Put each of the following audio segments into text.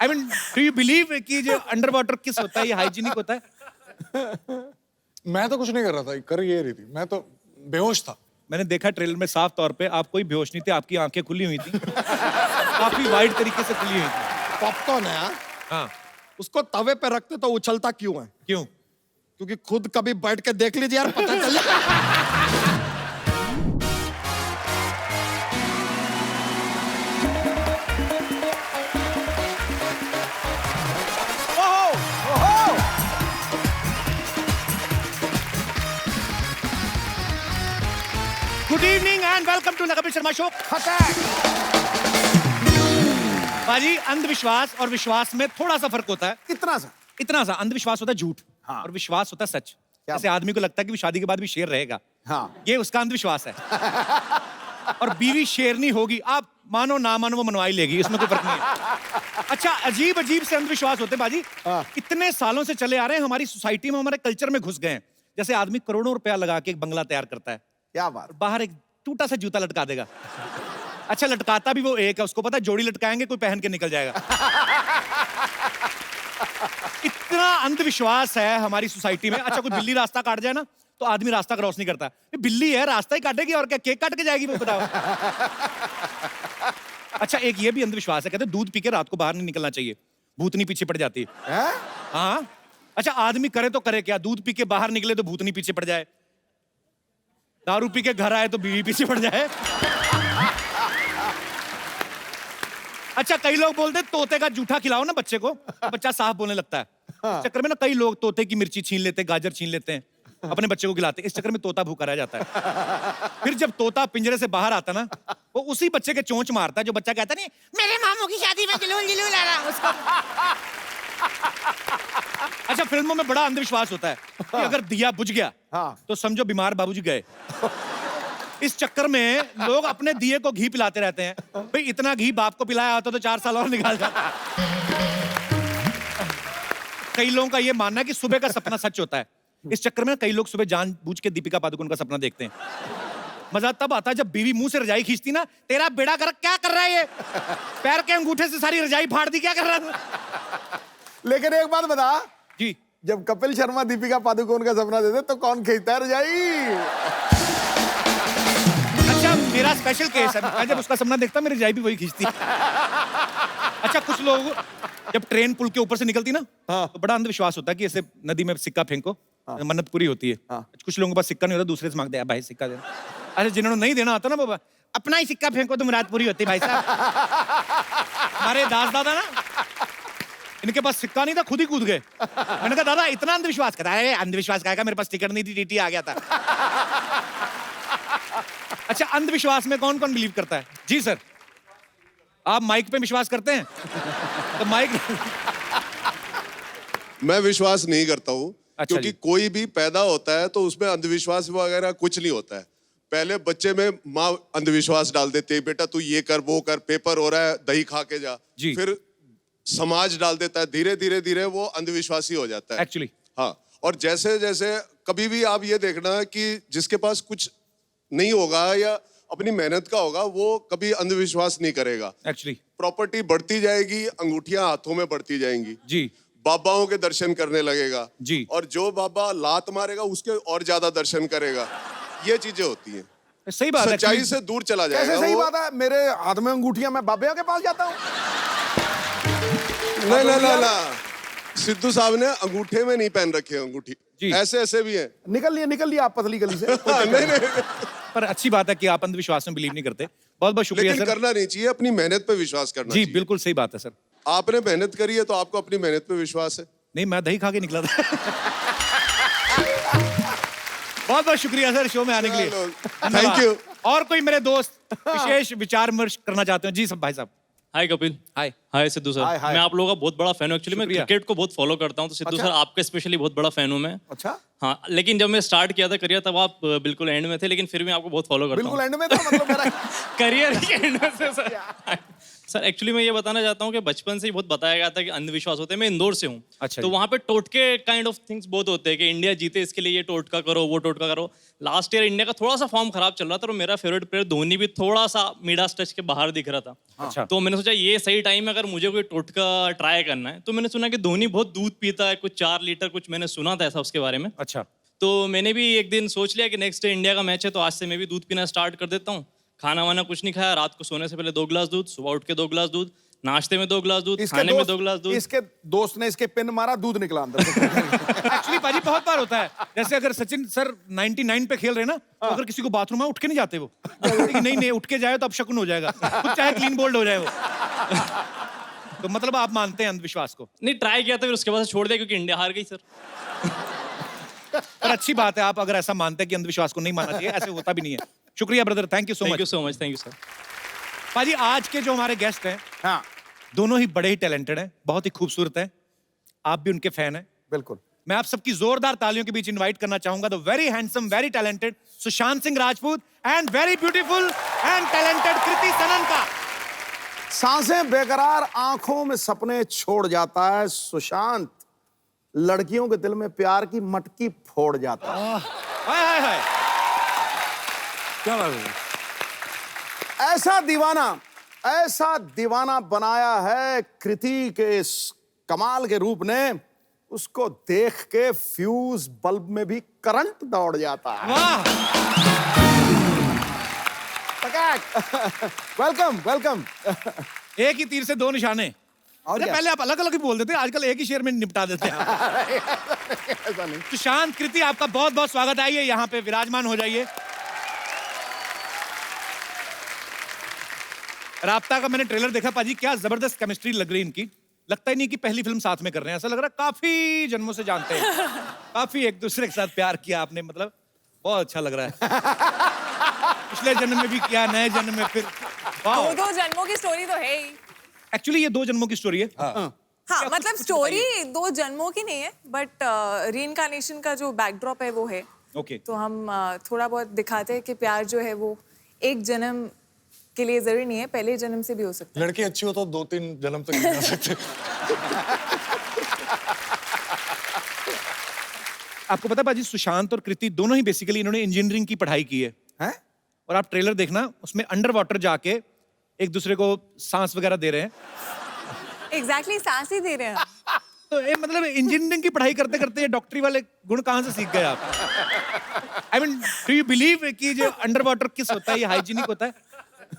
I mean do you believe कि जो under water किस होता है ये हाइजीनिक होता है? मैं तो कुछ नहीं कर रहा था, कर ये रही थी, मैं तो बेहोश था। मैंने देखा ट्रेलर में साफ तौर पे आप कोई बेहोश नहीं थे, आपकी आंखें खुली हुई थी, काफी वाइड तरीके से खुली हुई थी। पॉपकॉर्न है हाँ, उसको तवे पे रखते तो उछलता क्यों है? क्यों? क्योंकि खुद कभी बैठ के देख लीजिए यार, पता चल जाए। Good evening and welcome to the Kapil Sharma show. बाजी, अंधविश्वास और विश्वास में थोड़ा सा फर्क होता है। इतना सा अंधविश्वास होता है झूठ, हाँ। और विश्वास होता है सच। जैसे आदमी को लगता है कि वो शादी के बाद भी शेर रहेगा, हाँ। ये उसका अंधविश्वास है। और बीवी शेरनी होगी, आप मानो ना मानो वो मनवा ही लेगी, इसमें कोई फर्क नहीं है। अच्छा, अजीब अजीब से अंधविश्वास होते हैं बाजी, इतने सालों से चले आ रहे हैं, हमारी सोसाइटी में, हमारे कल्चर में घुस गए हैं। जैसे आदमी करोड़ों रुपया लगा के एक बंगला तैयार करता है, क्या बात। बाहर एक टूटा सा जूता लटका देगा। अच्छा, लटकाता भी वो एक है, उसको पता है जोड़ी लटकाएंगे कोई पहन के निकल जाएगा। इतना अंधविश्वास है हमारी सोसाइटी में। अच्छा, कोई बिल्ली रास्ता काट जाए ना तो आदमी रास्ता क्रॉस नहीं करता। ये बिल्ली है, रास्ता ही काटेगी और क्या, केक काट के जाएगी वो, बताओ। अच्छा, एक ये भी अंधविश्वास है, कहते हैं दूध पी के रात को बाहर नहीं निकलना चाहिए, भूतनी पीछे पड़ जाती है। हाँ। अच्छा, आदमी करे तो करे क्या, दूध पी के बाहर निकले तो भूतनी पीछे पड़ जाए, दारू पी के घर आए तो बीवी पीछे पड़ जाए। अच्छा, कई लोग बोलते हैं तोते का जूठा खिलाओ ना बच्चे को, बच्चा साफ बोलने लगता है। इस चक्कर में ना कई लोग तोते की मिर्ची छीन लेते हैं, गाजर छीन लेते हैं, अपने बच्चे को खिलाते हैं। इस चक्कर में तोता भूखा रह जाता है। फिर जब तोता पिंजरे से बाहर आता ना, वो उसी बच्चे के चोंच मारता है जो बच्चा कहता नहीं मेरे मामू की शादी में जुलूल जुलूल आ रहा उसको। अच्छा, फिल्मों में बड़ा अंधविश्वास होता है कि अगर दिया बुझ गया तो समझो बीमार बाबूजी गए। इस चक्कर में लोग अपने दिए को घी पिलाते रहते हैं। भाई, इतना घी बाप को पिलाया होता तो 4 साल और निकाल जाता। कई लोगों का ये मानना है कि सुबह का सपना सच होता है। इस चक्कर में कई लोग सुबह जानबूझ के दीपिका पादुकोण का सपना देखते हैं। मजा तब आता है जब बीवी मुंह से रजाई खींचती ना, तेरा बेड़ा गर्क क्या कर रहा है ये, पैर के अंगूठे से सारी रजाई फाड़ दी, क्या कर रहा है? लेकिन एक बात बता जी, जब कपिल शर्मा दीपिका पादुकोण का सपना देते तो कौन खींचता है रजाई? अच्छा, मेरा स्पेशल केस है, मैं जब उसका सपना देखता मेरी रजाई भी वही खींचती। अच्छा, कुछ लोग जब ट्रेन पुल के ऊपर से निकलती ना, तो बड़ा अंधविश्वास होता है कि ऐसे नदी में सिक्का फेंको, मन्नत पूरी होती है। कुछ लोगों के पास सिक्का नहीं होता, दूसरे से मांगते हैं भाई सिक्का देना। अच्छा, जिन्होंने नहीं देना आता ना बाबा, अपना ही सिक्का फेंको तो मुराद पूरी होती है भाई साहब। हमारे दास दादा ना, इनके पास सिक्का नहीं था, खुद ही कूद गए। मैंने कहा दादा इतना अंधविश्वास, कहता है अंधविश्वास का मेरे पास टिकट नहीं थी, टीटी आ गया था। अच्छा, अंधविश्वास में कौन कौन बिलीव करता है? जी सर, आप माइक पे विश्वास करते हैं? तो माइक। मैं विश्वास नहीं करता हूँ। अच्छा क्योंकि जी। कोई भी पैदा होता है तो उसमें अंधविश्वास वगैरह कुछ नहीं होता है। पहले बच्चे में माँ अंधविश्वास डाल देती है, बेटा तू ये कर वो कर, पेपर हो रहा है दही खा के जा। जी। फिर समाज डाल देता है, धीरे धीरे धीरे वो अंधविश्वासी हो जाता है। एक्चुअली हाँ, और जैसे जैसे कभी भी आप ये देखना कि जिसके पास कुछ नहीं होगा या अपनी मेहनत का होगा, वो कभी अंधविश्वास नहीं करेगा। एक्चुअली प्रॉपर्टी बढ़ती जाएगी, अंगूठियां हाथों में बढ़ती जाएंगी जी, बाबाओं के दर्शन करने लगेगा जी। और जो बाबा लात मारेगा उसके और ज्यादा दर्शन करेगा। ये चीजें होती हैं, सही बात है। सच्चाई से दूर चला जाएगा। कैसे सही वो- बात है? मेरे हाथ में अंगूठियां, मैं बाबे के पास जाता हूँ। ना सिद्धू साहब ने अंगूठे में नहीं पहन रखे अंगूठी, जी। ऐसे ऐसे भी हैं। निकल लिया आप पतली गली से। नहीं, पर अच्छी बात है कि आप अंधविश्वास में बिलीव नहीं करते। बहुत बहुत शुक्रिया लेकिन सर। करना नहीं चाहिए, अपनी मेहनत पे विश्वास करना जी चाहिए। बिल्कुल सही बात है सर। आपने मेहनत करी है तो आपको अपनी मेहनत पे विश्वास है। नहीं, मैं दही खा के निकला था। बहुत बहुत शुक्रिया सर शो में आने के लिए। Thank you. और कोई मेरे दोस्त विशेष विचार विमर्श करना चाहते हो? जी सब भाई साहब। हाय कपिल। हाय। हाय सिद्धू सर। हाय, हाय। मैं आप लोगों का बहुत बड़ा फैन हूँ। एक्चुअली मैं शुक्रिया। क्रिकेट को बहुत फॉलो करता हूँ, तो सिद्धू अच्छा? सर आपके स्पेशली बहुत बड़ा फैन हूँ मैं। अच्छा, हाँ, लेकिन जब मैं स्टार्ट किया था करियर तब आप बिल्कुल एंड में थे, लेकिन फिर भी आपको बहुत फॉलो करता बिल्कुल हूँ। एंड में था, मतलब मेरा करियर के एंड में से सर। सर एक्चुअली मैं ये बताना चाहता हूँ कि बचपन से ही बहुत बताया गया था कि अंधविश्वास होते हैं। मैं इंदौर से हूँ, अच्छा तो जी। वहाँ पे टोटके काइंड ऑफ थिंग्स बहुत होते हैं कि इंडिया जीते इसके लिए ये टोटका करो, वो टोटका करो। लास्ट ईयर इंडिया का थोड़ा सा फॉर्म खराब चल रहा था और मेरा फेवरेट प्लेयर धोनी भी थोड़ा सा मिडास टच के बाहर दिख रहा था। अच्छा। तो मैंने सोचा ये सही टाइम है, अगर मुझे कोई टोटका ट्राई करना है। तो मैंने सुना कि धोनी बहुत दूध पीता है, कुछ 4 लीटर कुछ मैंने सुना था ऐसा उसके बारे में। अच्छा। तो मैंने भी एक दिन सोच लिया कि नेक्स्ट डे इंडिया का मैच है, तो आज से मैं भी दूध पीना स्टार्ट कर देता हूँ। खाना वाना कुछ नहीं खाया, रात को सोने से पहले 2 गिलास दूध, सुबह उठ के 2 गिलास दूध, नाश्ते में 2 गिलास दूध, खाने में 2 गिलास दूध। इसके दोस्त ने इसके पिन मारा, दूध निकला अंदर से। एक्चुअली पाजी बहुत बार होता है, जैसे अगर सचिन सर 99 पे खेल रहे हैं ना, तो अगर किसी को बाथरूम में उठ के नहीं जाते वो, बोलते कि नहीं नहीं उठ के जाए तो अब शकुन हो जाएगा, खुद चाहे क्लीन बोल्ड हो जाए वो। तो मतलब आप मानते हैं अंधविश्वास को? नहीं, ट्राई किया था, फिर उसके बाद से छोड़ दिया क्योंकि इंडिया हार गई सर। पर अच्छी बात है आप अगर ऐसा मानते हैं कि अंधविश्वास को नहीं मानना चाहिए, ऐसे होता भी नहीं है। शुक्रिया brother, thank you so thank you much. So much, thank you sir. पाजी आज के जो हमारे गेस्ट हैं, हाँ दोनों ही बड़े ही टैलेंटेड हैं, बहुत ही खूबसूरत हैं। आप भी उनके फैन हैं। बिल्कुल। मैं आप सबकी जोरदार तालियों के बीच इनवाइट करना चाहूंगा the very handsome, very talented Sushant Singh Rajput and very beautiful and talented Kriti Sanon का। सांसें बेकरार, आंखों में सपने छोड़ जाता है सुशांत, लड़कियों के दिल में प्यार की मटकी फोड़ जाता है। हाय हाय हाय। क्या बात है? ऐसा दीवाना बनाया है कृति के इस कमाल के रूप ने, उसको देख के फ्यूज बल्ब में भी करंट दौड़ जाता है। वाह। Welcome welcome. एक ही तीर से 2 निशाने। और अरे क्या? पहले आप अलग अलग ही बोल देते हैं, आजकल एक ही शेर में निपटा देते हैं। ऐसा नहीं। सुशांत, कृति, आपका बहुत बहुत स्वागत। आइए यहाँ पे विराजमान हो जाइए। राब्ता का मैंने ट्रेलर देखा पाजी, क्या जबरदस्त केमिस्ट्री लग रही है इनकी। लगता ही नहीं कि पहली फिल्म साथ में कर रहे हैं, ऐसा लग रहा है काफी जन्मों से जानते हैं, काफी एक दूसरे के साथ प्यार किया आपने, मतलब बहुत अच्छा लग रहा है। पिछले जन्म में भी किया, नए जन्म में फिर। वाह। 2 जन्मों की स्टोरी तो है ही। एक्चुअली ये 2 जन्मों की स्टोरी है। हाँ, मतलब स्टोरी 2 जन्मों की नहीं है, बट रीइंकार्नेशन का जो बैकड्रॉप है वो है। ओके। तो हम थोड़ा बहुत दिखाते हैं कि प्यार जो है वो एक जन्म के लिए जरूरी नहीं है, पहले जन्म से भी हो सकता लड़की अच्छी हो तो 2-3 जन्म तक नहीं जा सकते। आपको पता है पाजी, सुशांत और कृति दोनों ही बेसिकली इन्होंने इंजीनियरिंग की पढ़ाई की है। हैं? और आप ट्रेलर देखना, उसमें अंडर वाटर जाके एक दूसरे को सांस वगैरह दे रहे हैं। है। एग्जैक्टली सांस ही दे रहे हैं हम। तो ये मतलब इंजीनियरिंग की पढ़ाई करते करते ये डॉक्टरी वाले गुण कहाँ से सीख गए आप? I mean do you believe कि जो अंडर वाटर किस होता है ये हाइजीनिक होता है?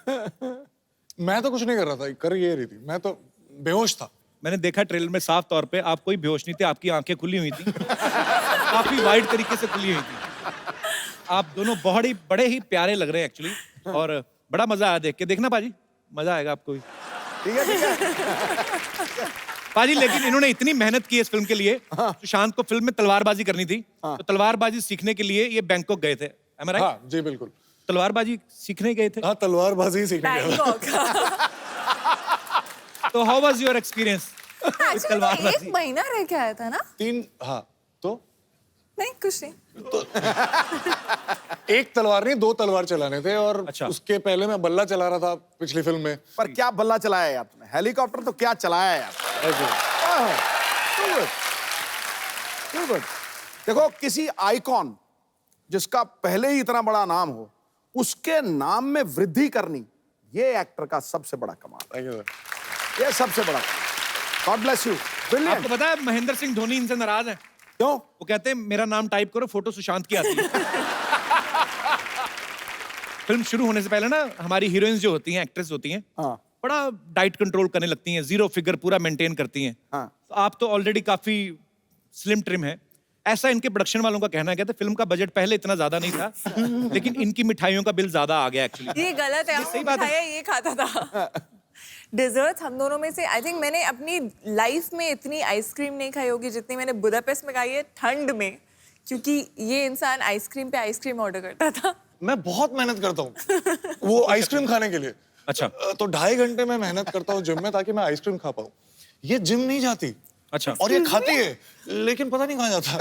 मैं तो कुछ नहीं कर रहा था, कर ये रही थी, मैं तो बेहोश था। मैंने देखा ट्रेलर में साफ तौर पे, आप कोई बेहोश नहीं थे, आपकी आंखें खुली हुई थी, काफी वाइड तरीके से खुली हुई थी। आप दोनों बहुत ही बड़े ही प्यारे लग रहे हैं एक्चुअली, और बड़ा मजा आया देख के। देखना पाजी, मजा आएगा आपको भी। ठीक है ठीक है। पाजी लेकिन इन्होंने इतनी मेहनत की इस फिल्म के लिए। सुशांत को फिल्म में तलवारबाजी करनी थी, तो तलवारबाजी सीखने के लिए ये बैंकॉक गए थे। Am I right? हाँ जी बिल्कुल। तलवारबाजी सीखने गए थे। हाँ, तलवारबाजी ही सीखने गया था। बैंकॉक। तो how was your experience? Actually, वो 1 महीना रह के आया था ना? 3, हाँ तो नहीं, कुछ नहीं। एक तलवार नहीं, 2 तलवार चलाने थे, और अच्छा। उसके पहले मैं बल्ला चला रहा था पिछली फिल्म में। पर क्या बल्ला चलाया यार तुमने, हेलीकॉप्टर तो क्या चलाया यार। Too good. देखो, किसी आइकॉन जिसका पहले ही इतना बड़ा नाम हो, उसके नाम में वृद्धि करनी, ये एक्टर का सबसे बड़ा कमाल Thank you, sir. है। ये सबसे बड़ा। God bless you. ब्रिलियंट। आपको पता है महेंद्र सिंह धोनी इनसे नाराज है। क्यों? वो कहते हैं मेरा नाम टाइप करो, फोटो सुशांत की आती है। फिल्म शुरू होने से पहले ना हमारी हीरोइंस जो होती हैं, एक्ट्रेस होती हैं, हाँ बड़ा डाइट कंट्रोल करने लगती हैं, 0 फिगर पूरा मेंटेन करती हैं। हाँ। तो आप तो ऑलरेडी काफी स्लिम ट्रिम है, ऐसा इनके प्रोडक्शन वालों का कहना है। कहते फिल्म का बजट पहले इतना ज्यादा नहीं था, लेकिन इनकी मिठाइयों का बिल ज्यादा आ गया एक्चुअली। ये गलत है, सही हम बात है। मिठाइयाँ ये खाता था। डिजर्ट्स हम दोनों में से आई थिंक मैंने अपनी लाइफ में इतनी आइसक्रीम नहीं खाई होगी जितनी मैंने बुदापेस्ट में खाई है ठंड में, क्योंकि ये इंसान आइसक्रीम पे आइसक्रीम ऑर्डर करता था। मैं बहुत मेहनत करता हूँ वो आइसक्रीम खाने के लिए। अच्छा। तो 2.5 घंटे मैं मेहनत करता हूँ जिम में, ताकि मैं आइसक्रीम खा पाऊँ। ये जिम नहीं जाती। अच्छा। और ये खाती है, लेकिन पता नहीं कहाँ जाता।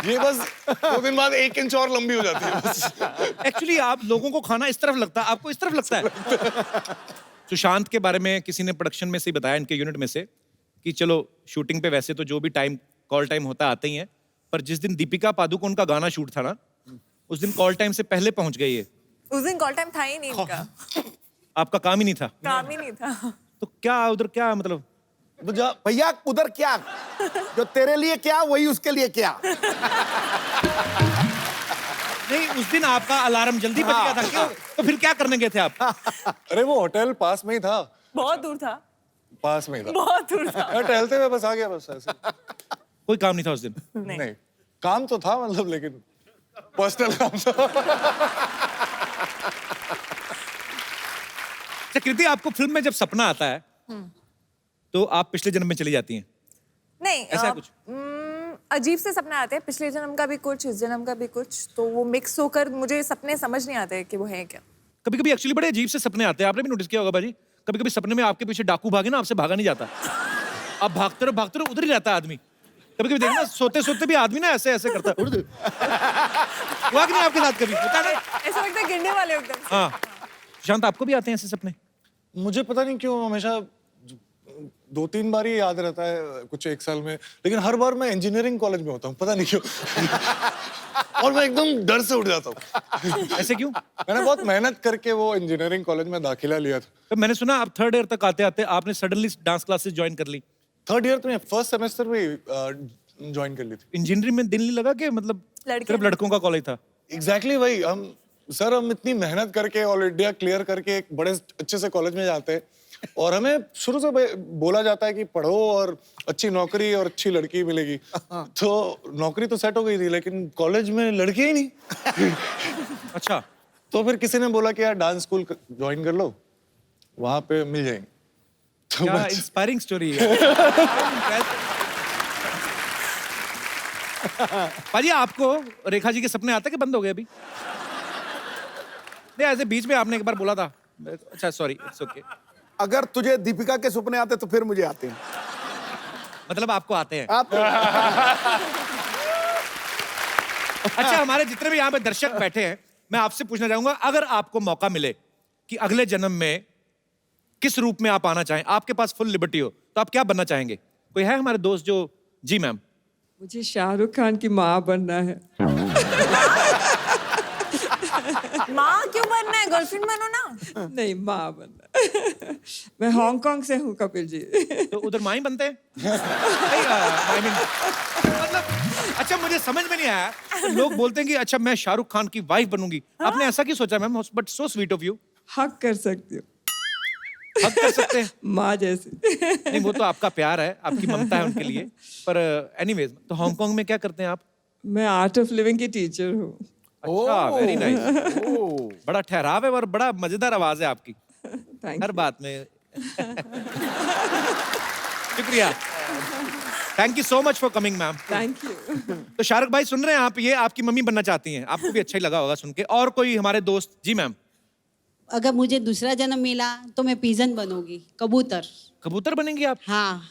ये ये बस 2 दिन बाद 1 इंच और लंबी हो जाती है बस। एक्चुअली आप लोगों को खाना इस तरफ लगता है, आपको इस तरफ लगता है। सुशांत के बारे में किसी ने प्रोडक्शन में से ही बताया, इनके यूनिट में से, कि चलो शूटिंग पे वैसे तो जो भी टाइम कॉल टाइम होता आते ही है, पर जिस दिन दीपिका पादुकोण का गाना शूट था ना, उस दिन कॉल टाइम से पहले पहुंच गई है। उस दिन कॉल टाइम था ही नहीं इनका, आपका काम ही नहीं था, काम ही नहीं था। तो क्या उधर क्या मतलब? भैया उधर क्या, जो तेरे लिए क्या वही उसके लिए क्या। नहीं, उस दिन आपका अलार्म जल्दी बज गया था क्यों? तो फिर क्या करने गए थे आप? अरे वो होटल पास में ही था, बहुत दूर था, पास में ही था। बहुत दूर था। मैं टहलते हुए बस आ गया बस ऐसे। कोई काम नहीं था उस दिन? नहीं, काम तो था मतलब, लेकिन पर्सनल काम था। अच्छा कृति, आपको फिल्म में जब सपना आता है तो आप पिछले जन्म में चली जाती हैं? नहीं, ऐसा कुछ? अजीब से सपने आते हैं, पिछले जन्म का भी कुछ, इस जन्म का भी कुछ, तो वो मिक्स होकर मुझे सपने समझ नहीं आते कि वो है क्या। कभी कभी एक्चुअली बड़े अजीब से सपने आते हैं, आपने भी नोटिस किया होगा बाजी। कभी कभी सपने में आपके पीछे डाकू भागे ना, आपसे भागा नहीं जाता, आप भागते रहो उधर ही रहता है आदमी। कभी कभी देखना सोते सोते भी आदमी ना ऐसे ऐसे करता है। हुआ कि नहीं आपके साथ कभी? होता है ना? ऐसा लगता है गिरने वाले हो एकदम से। हाँ, शांत आपको भी आते हैं ऐसे सपने? मुझे पता नहीं क्यों हमेशा 2-3 बार ही याद रहता है कुछ 1 साल में, लेकिन हर बार मैं इंजीनियरिंग कॉलेज में होता हूँ, पता नहीं क्यों। और मैं एकदम डर से उठ जाता हूँ। ऐसे क्यों? मैंने बहुत मेहनत करके वो इंजीनियरिंग कॉलेज में दाखिला लिया था। तो मैंने सुना आप 3rd ईयर तक आते आते आपने सडनली डांस क्लासेस ज्वाइन कर ली। 3rd ईयर में फर्स्ट सेमेस्टर में ज्वाइन कर ली थी। इंजीनियरिंग में दिल नहीं लगा कि मतलब सिर्फ लड़कों का कॉलेज था? एग्जैक्टली वही, हम इतनी मेहनत करके ऑल इंडिया क्लियर करके एक बड़े अच्छे से कॉलेज में जाते हैं, और हमें शुरू से बोला जाता है कि पढ़ो और अच्छी नौकरी और अच्छी लड़की मिलेगी। तो नौकरी तो सेट हो गई थी, लेकिन कॉलेज में लड़की ही नहीं। अच्छा, तो फिर किसी ने बोला कि यार डांस स्कूल ज्वाइन कर लो, वहां पे मिल जाएंगे। तो क्या मैं- इंस्पायरिंग स्टोरी है। पाजी, आपको रेखा जी के सपने आते कि बंद हो गए अभी? नहीं, ऐसे बीच में आपने एक बार बोला था। अच्छा सॉरी, इट्स ओके। अगर तुझे दीपिका के सपने आते तो फिर मुझे आते हैं। मतलब आपको आते हैं? आते हैं। अच्छा, हमारे जितने भी यहाँ पे दर्शक बैठे हैं, मैं आपसे पूछना चाहूंगा, अगर आपको मौका मिले कि अगले जन्म में किस रूप में आप आना चाहें, आपके पास फुल लिबर्टी हो, तो आप क्या बनना चाहेंगे? कोई है हमारे दोस्त जो? जी मैम। मुझे शाहरुख खान की माँ बनना है। माँ क्यों बनना है? गर्लफ्रेंड बनो ना। नहीं, माँ बनना। मैं हांगकांग से हूँ कपिल जी। तो उधर माँ ही बनते हैं? नहीं, I mean, मतलब अच्छा, मुझे समझ में नहीं आया, तो लोग बोलते हैं कि अच्छा मैं शाहरुख खान की वाइफ बनूंगी। आपने ऐसा क्यों सोचा ma'am? But so sweet of you. हक कर सकती हूँ, हक कर सकते हैं? माँ जैसे। नहीं, वो तो आपका प्यार है, आपकी ममता है उनके लिए। पर एनीवेज, तो हांगकांग में क्या करते हैं आप? मैं आर्ट ऑफ लिविंग की टीचर हूँ। अच्छा, वेरी नाइस। बड़ा ठहराव है और बड़ा मजेदार आवाज है आपकी थैंक हर बात में। शुक्रिया, thank you so much for coming ma'am. Thank you. तो शाहरुख भाई सुन रहे हैं आप, ये आपकी मम्मी बनना चाहती हैं, आपको भी अच्छा ही लगा होगा सुन के। और कोई हमारे दोस्त? जी मैम। अगर मुझे दूसरा जन्म मिला तो मैं पिजन बनूंगी, कबूतर। कबूतर बनेंगी आप? हाँ।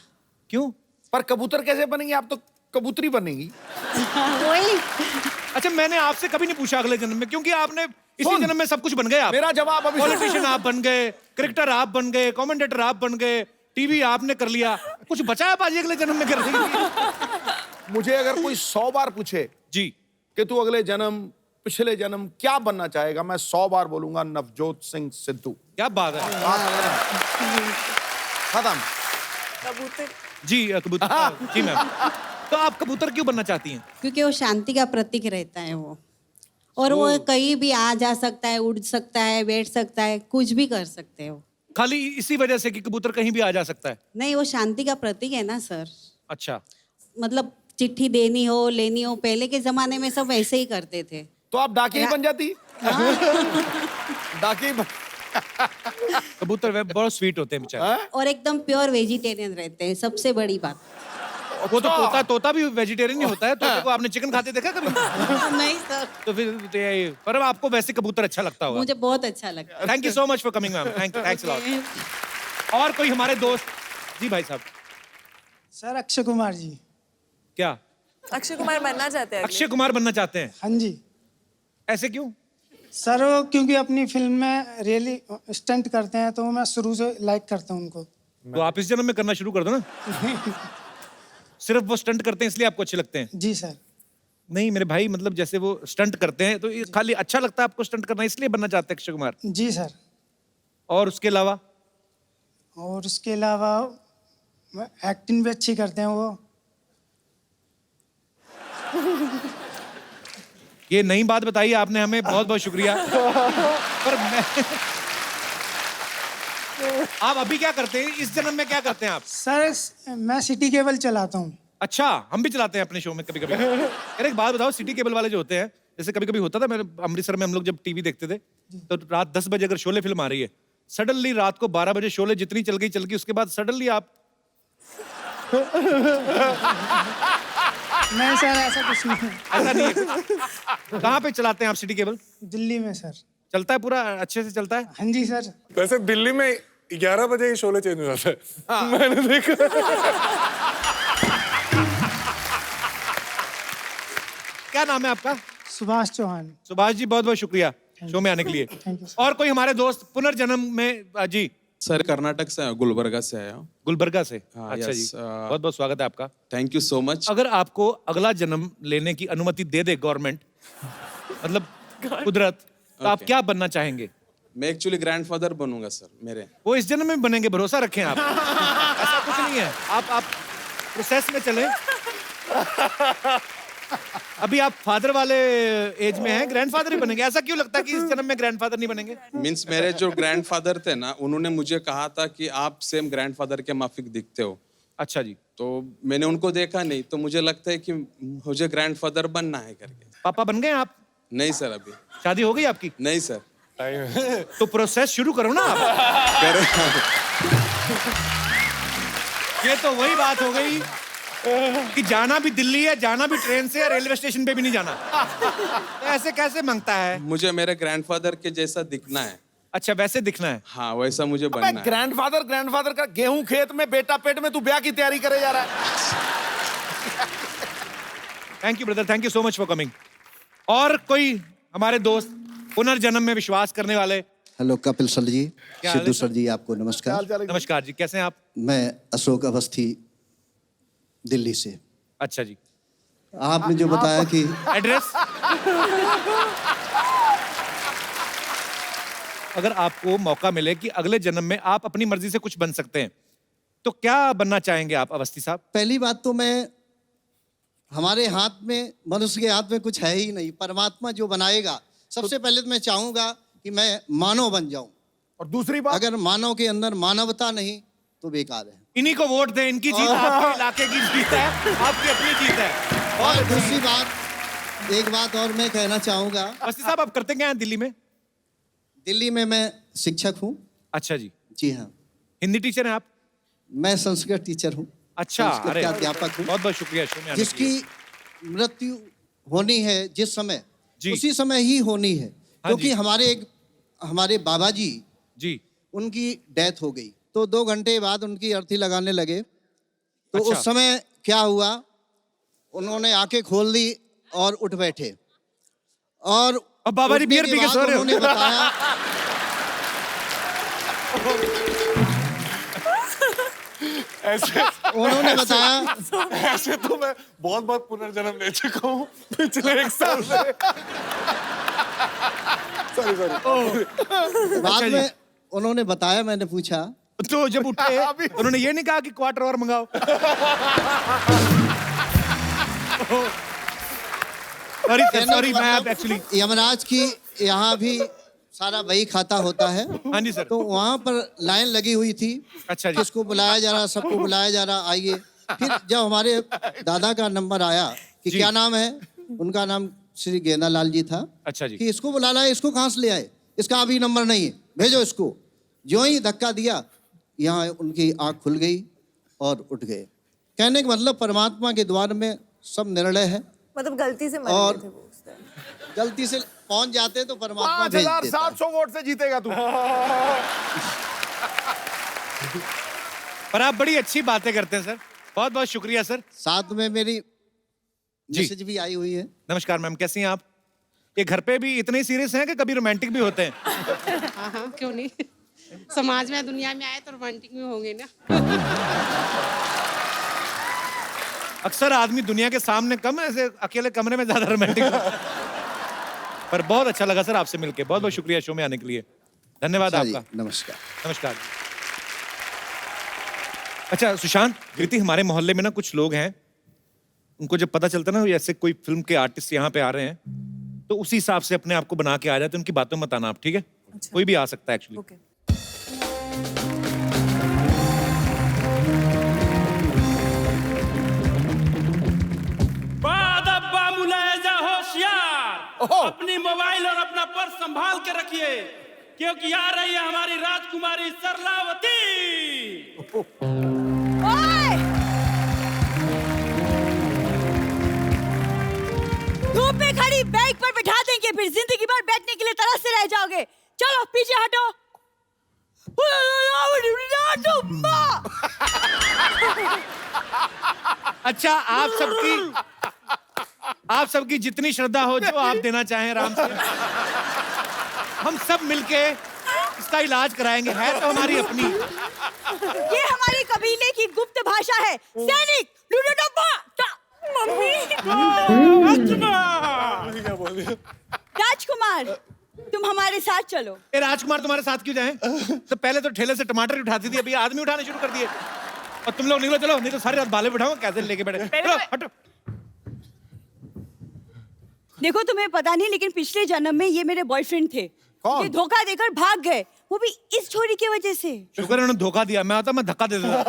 क्यों? पर कबूतर कैसे बनेंगी? आप तो कबूतरी बनेंगी। वही। अच्छा, मैंने आपसे कभी नहीं पूछा अगले जन्म में, क्योंकि आपने इसी सुन, जन्म में सब कुछ बन गए आप। मेरा जवाब अभी पॉलिटिशियन आप बन गए, क्रिकेटर आप बन गए, कमेंटेटर आप बन गए, टीवी आपने कर लिया, कुछ बचा है बाजी अगले जन्म में करने के लिए? मुझे अगर कोई 100 बार पूछे जी कि तू अगले जन्म पिछले जन्म क्या बनना चाहेगा, मैं 100 बार बोलूंगा नवजोत सिंह सिद्धू। क्या बात है। खत्म। कबूतर। जी कबूतर। जी मैम, तो आप कबूतर क्यों बनना चाहती हैं? क्योंकि वो शांति का प्रतीक रहता है वो, और वो कहीं भी आ जा सकता है, उड़ सकता है, बैठ सकता है, कुछ भी कर सकते हो। खाली इसी वजह से कि कबूतर कहीं भी आ जा सकता है? नहीं, वो शांति का प्रतीक है ना सर। अच्छा, मतलब चिट्ठी देनी हो, लेनी हो, पहले के जमाने में सब ऐसे ही करते थे। तो आप डाके ही बन जाती। डाके ही कबूतर वे बहुत स्वीट होते हैं बेचारे। और एकदम प्योर वेजिटेरियन रहते हैं, सबसे बड़ी बात। वो तो तोता भी वेजिटेरियन ही होता है। तोते को आपने चिकन खाते देखा कभी? नहीं सर, तो फिर तो ये, पर आपको वैसे कबूतर अच्छा लगता होगा। मुझे बहुत अच्छा लगता है। Thank you so much for coming ma'am, thanks a lot. और कोई हमारे दोस्त? जी भाई साहब। सर अक्षय कुमार जी। क्या? अक्षय कुमार बनना चाहते हैं अगले। अक्षय कुमार बनना चाहते हैं, हाँ जी ऐसे क्यों? सर, वो क्योंकि अपनी फिल्म में रियली स्टंट करते हैं तो मैं शुरू से लाइक करता हूँ उनको। तो आप इस जन्म में करना शुरू कर दो ना। सिर्फ वो स्टंट करते हैं इसलिए आपको अच्छे लगते हैं? जी सर। नहीं मेरे भाई, मतलब जैसे वो स्टंट करते हैं तो ये खाली अच्छा लगता है आपको स्टंट करना, इसलिए बनना चाहते हैं अक्षय कुमार? जी सर। और उसके अलावा? और उसके अलावा एक्टिंग भी अच्छी करते हैं वो। ये नई बात बताई आपने हमें, बहुत बहुत शुक्रिया। पर मैं आप अभी क्या करते हैं, इस जन्म में क्या करते हैं आप? सर मैं सिटी केबल चलाता हूँ। अच्छा, हम भी चलाते हैं अपने शो में कभी कभी। यार एक बात बताओ, सिटी केबल वाले जो होते हैं, जैसे कभी कभी होता था, मेरे अमृतसर में हम लोग जब टीवी देखते थे तो रात 10 बजे अगर शोले फिल्म आ रही है, सडनली रात को 12 बजे शोले जितनी चल गई, उसके बाद सडनली आप नहीं सर, ऐसा कुछ नहीं। ऐसा नहीं है कुछ? कहाँ पे चलाते हैं आप सिटी केबल? दिल्ली में सर। चलता है पूरा अच्छे से चलता है? हाँ जी सर। वैसे दिल्ली में 11 बजे ही शोले चेंज हो जाता है, मैंने देखा। क्या नाम है आपका? सुभाष चौहान। सुभाष जी, बहुत बहुत शुक्रिया शो में आने के लिए। Thank you. और कोई हमारे दोस्त पुनर्जन्म में? जी, सर कर्नाटक से गुलबर्गा से आया हूँ। गुलबर्गा से? हाँ, अच्छा जी, yes, बहुत बहुत स्वागत है आपका। Thank you so much. अगर आपको अगला जन्म लेने की अनुमति दे दे गवर्नमेंट, मतलब कुदरत, तो आप Okay. क्या बनना चाहेंगे? मैं एक्चुअली ग्रैंडफादर बनूंगा सर मेरे। वो इस जन्म में बनेंगे, भरोसा रखें आप। ऐसा कुछ नहीं है, आप प्रोसेस में चलें। अभी आप फादर वाले एज में हैं, ग्रैंडफादर ही बनेंगे। ऐसा क्यों लगता है कि इस जन्म में ग्रैंडफादर नहीं बनेंगे? मीन्स मेरे जो ग्रैंडफादर थे ना, उन्होंने मुझे कहा था कि आप सेम ग्रैंडफादर के माफिक दिखते हो। अच्छा जी। तो मैंने उनको देखा नहीं, तो मुझे लगता है कि मुझे ग्रैंडफादर बनना है करके। पापा बन गए आप? नहीं सर, अभी शादी हो गई आपकी? नहीं सर। तो प्रोसेस शुरू करो ना आप। ये तो वही बात हो गई कि जाना भी दिल्ली है, जाना भी ट्रेन से, रेलवे स्टेशन पे भी नहीं जाना। तो ऐसे कैसे मांगता है? मुझे मेरे ग्रैंडफादर के जैसा दिखना है। अच्छा, वैसे दिखना है? हाँ, वैसा मुझे बनना है। ग्रैंडफादर का गेहूं खेत में, बेटा पेट में, तू ब्याह की तैयारी करे जा रहा है। Thank you brother, thank you so much for coming. और कोई हमारे दोस्त पुनर्जन्म में विश्वास करने वाले? हेलो कपिल सर जी, क्या हाल है सिद्धू सर? सर जी, आपको नमस्कार। नमस्कार जी, कैसे हैं आप? मैं अशोक अवस्थी, दिल्ली से। अच्छा जी। आपने जो बताया कि एड्रेस? अगर आपको मौका मिले कि अगले जन्म में आप अपनी मर्जी से कुछ बन सकते हैं, तो क्या बनना चाहेंगे आप अवस्थी साहब? पहली बात तो मैं, हमारे हाथ में, मनुष्य के हाथ में कुछ है ही नहीं। परमात्मा जो बनाएगा, सबसे पहले तो मैं चाहूंगा कि मैं मानव बन जाऊं। और दूसरी बात, अगर मानव के अंदर मानवता नहीं तो बेकार है। इन्हीं को वोट दें, इनकी जीत आपके इलाके की जीत है, आपकी अपनी जीत है। और दूसरी बात, एक बात और मैं कहना चाहूंगा। अवस्थी साहब, आप करते क्या हैं दिल्ली में? दिल्ली में मैं शिक्षक हूँ। अच्छा जी। जी हाँ। हिंदी टीचर हैं आप? मैं संस्कृत टीचर हूँ। अच्छा, संस्कृत अरे का अध्यापक हूँ। बहुत बहुत शुक्रिया शो में आने के जिसकी लिए। मृत्यु होनी है जिस समय, जी। उसी समय ही होनी है। हाँ क्योंकि जी। हमारे बाबा जी, जी। उनकी डेथ हो गई, तो 2 घंटे बाद उनकी अर्थी लगाने लगे। तो अच्छा। उस समय क्या हुआ, उन्होंने आंखें खोल दी और उठ बैठे। और अब बाबा जी उठने बियर के पी के बाद सो रहे हो। उन्होंने बताया ऐसे उन्होंने बताया ऐसे तो मैं बहुत बहुत पुनर्जन्म ले चुका हूँ पिछले 1 साल से। सॉरी। बाद में उन्होंने बताया, मैंने पूछा तो जब उठे उन्होंने ये नहीं कहा कि क्वार्टर और मंगाओ? सॉरी मैं एक्चुअली, यमराज की यहाँ भी सारा वही खाता होता है। हाँ जी सर। तो वहाँ पर लाइन लगी हुई थी। अच्छा जी। किसको बुलाया जा रहा, सबको बुलाया जा रहा, आइए। फिर जब हमारे दादा का नंबर आया कि जी। क्या नाम है, उनका नाम श्री गेंदालाल जी था। अच्छा जी। कि इसको बुला लाए, इसको कहाँ से ले आए, इसका अभी नंबर नहीं है, भेजो इसको। जो ही धक्का दिया, यहाँ उनकी आँख खुल गई और उठ गए। कहने का मतलब, परमात्मा के द्वार में सब निर्णय है। मतलब गलती से मर और गए थे वो उस time। गलती से पहुंच जाते तो परमात्मा भेज देता है। 5700 वोट से जीतेगा तू। पर आप बड़ी अच्छी बातें करते हैं सर, बहुत बहुत शुक्रिया सर। साथ में मेरी मैसेज भी आई हुई है। नमस्कार मैम, कैसी हैं आप? ये घर पे भी इतने सीरियस हैं कि कभी रोमांटिक भी होते हैं? हाँ हाँ, क्यों नहीं। समाज में दुनिया में आए तो रोमांटिक में होंगे ना। अक्सर आदमी दुनिया के सामने कम, ऐसे अकेले कमरे में ज्यादा रोमांटिक होता है। पर बहुत अच्छा लगा सर आपसे मिलके, बहुत बहुत शुक्रिया शो में आने के लिए, धन्यवाद आपका। नमस्कार। नमस्कार। अच्छा सुशांत, कृति, हमारे मोहल्ले में ना कुछ लोग हैं, उनको जब पता चलता है ना ऐसे कोई फिल्म के आर्टिस्ट यहाँ पे आ रहे हैं, तो उसी हिसाब से अपने आप को बना के आ जाते हैं, उनकी बातों में मत आना आप, ठीक है? अच्छा। कोई भी आ सकता है एक्चुअली। ओके। होशियार, अपनी मोबाइल और अपना पर्स संभाल के रखिए, क्योंकि आ रही है हमारी राजकुमारी सरलावती। धूप में खड़ी बैग पर बिठा देंगे, फिर जिंदगी भर बैठने के लिए तरसते रह जाओगे। चलो पीछे हटो। अच्छा आप सबकी जितनी श्रद्धा हो, जो आप देना चाहें आराम से, हम सब मिलके इसका इलाज कराएंगे। है तो हमारी अपनी। ये हमारे कबीले की गुप्त भाषा है। सैनिक राजकुमार, तुम हमारे साथ चलो। ए राजकुमार तुम्हारे साथ क्यों जाएं? तो पहले तो ठेले से टमाटर उठाती थी, अभी आदमी उठाने शुरू कर दिए। और तुम लोग निकलो, चलो, नहीं तो सारी रात बाले बिठाऊंगा, कैसे लेके बैठे। चलो हटो। देखो तुम्हें पता नहीं, लेकिन पिछले जन्म में ये मेरे बॉयफ्रेंड थे। ये धोखा देकर भाग गए, वो भी इस छोरी की वजह से। शुक्र है उन्होंने धोखा दिया, मैं आता मैं धक्का दे देता।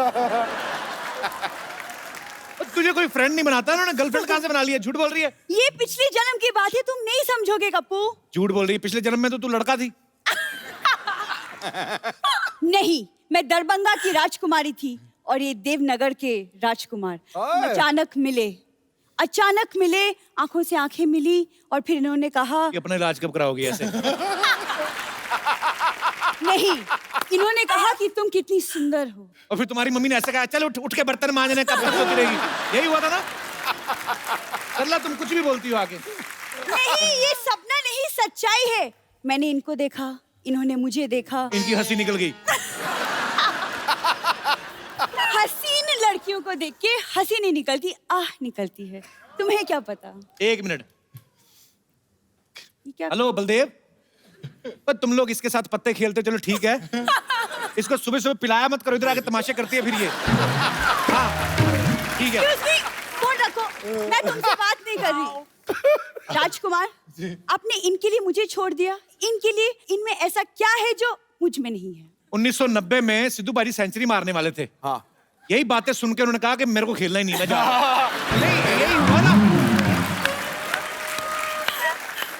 तुझे कोई फ्रेंड नहीं बनाता, उन्होंने गर्लफ्रेंड कहां से बना लिया? झूठ बोल रही है। ये पिछले जन्म की बात है, तुम नहीं समझोगे कप्पू। झूठ बोल रही है, पिछले जन्म में तो तू लड़का थी। नहीं, मैं दरभंगा की राजकुमारी थी और ये देवनगर के राजकुमार। अचानक मिले, आंखों से आंखें मिली और फिर इन्होंने कहा कि अपना इलाज कब कराओगी ऐसे? नहीं, इन्होंने कहा कि तुम कितनी सुंदर हो। और फिर तुम्हारी मम्मी ने ऐसे कहा, चल उठ के बर्तन मांजने, कब तक सोती रहेगी? यही हुआ था ना? सरला तुम कुछ भी बोलती हो आगे। नहीं, ये सपना नहीं, सच्चाई है। मैंने इनको देखा, इन्होंने मुझे देखा। इनकी हंसी निकल गई। हसीन लड़कियों को देख के हंसी नहीं निकलती, आह निकलती है। तुम्हें क्या पता? एक मिनट। हेलो बलदेव, पर तुम लोग इसके साथ पत्ते खेलते, चलो ठीक है। इसको सुबह सुबह पिलाया मत करो, इधर आके तमाशे करती है फिर ये। हाँ ठीक है। फोन रखो, मैं तुमसे बात नहीं कर रही। राजकुमार, आपने इनके लिए मुझे छोड़ दिया, इनके लिए, इनमें ऐसा क्या है जो मुझ में नहीं है? 1990 में सिद्धू बाजी सेंचुरी मारने वाले थे। हाँ। यही बातें सुनकर उन्होंने कहा कि मेरे को खेलना ही नहीं, मैं जा रहा हूं। नहीं, यही हुआ ना।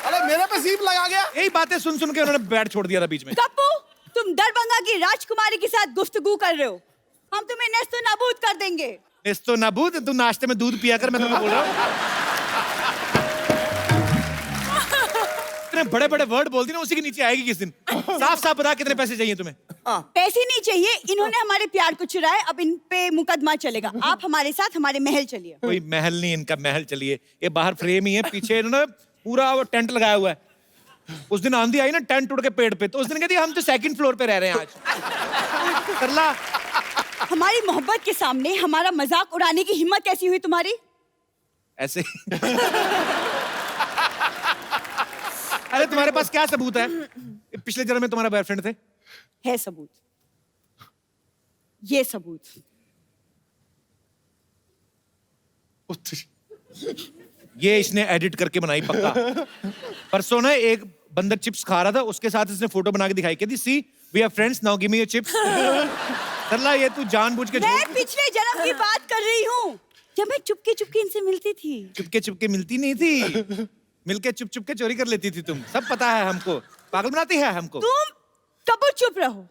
अरे मेरे पे सीप लगा गया। यही बातें सुन के उन्होंने बैट छोड़ दिया था बीच में। कप्पू, तुम दरभंगा की राजकुमारी के साथ गुफ्तगू कर रहे हो। हम तुम्हें नेस्तो नाबूद कर देंगे। नेस्तो नाबूद? तू नाश्ते में दूध पिया कर, मैं तुम्हें बोल रहा हूँ। इतने बड़े बड़े वर्ड बोलती ना, उसी के नीचे आएगी किस दिन। साफ साफ बता कितने पैसे चाहिए तुम्हें? पैसे नहीं चाहिए, इन्होंने हमारे प्यार को चुराया, अब इन पे मुकदमा चलेगा। आप हमारे साथ हमारे महल चलिए। कोई महल नहीं, इनका महल चलिए। ये बाहर फ्रेम ही है, पीछे इन्होंने पूरा वो टेंट लगाया हुआ है। उस दिन आंधी आई ना, टेंट उड़ के पेड़ पे, तो उस दिन कहती हम तो सेकंड फ्लोर पे रह रहे हैं आज। सरला, हमारी मोहब्बत के सामने हमारा मजाक उड़ाने की हिम्मत कैसी हुई तुम्हारी? ऐसे अरे तुम्हारे पास क्या सबूत है? पिछले जन्म में तुम्हारा बॉयफ्रेंड थे? है सबूत, ये सबूत। ये इसने एडिट करके बनाई पक्का। परसों ना एक बंदर चिप्स खा रहा था, उसके साथ इसने फोटो बना के दिखाई, कहती see we are friends now give me your chips. Sarla, ये तू जानबूझ के मैं पिछले जन्म की बात कर रही हूँ, जब मैं चुपके चुपके इनसे मिलती थी। चुपके मिलती नहीं थी, मिलके चुप के चोरी कर लेती थी तुम। सब पता है हमको, पागल बनाती है हमको। तुम कबूल चुप रहो।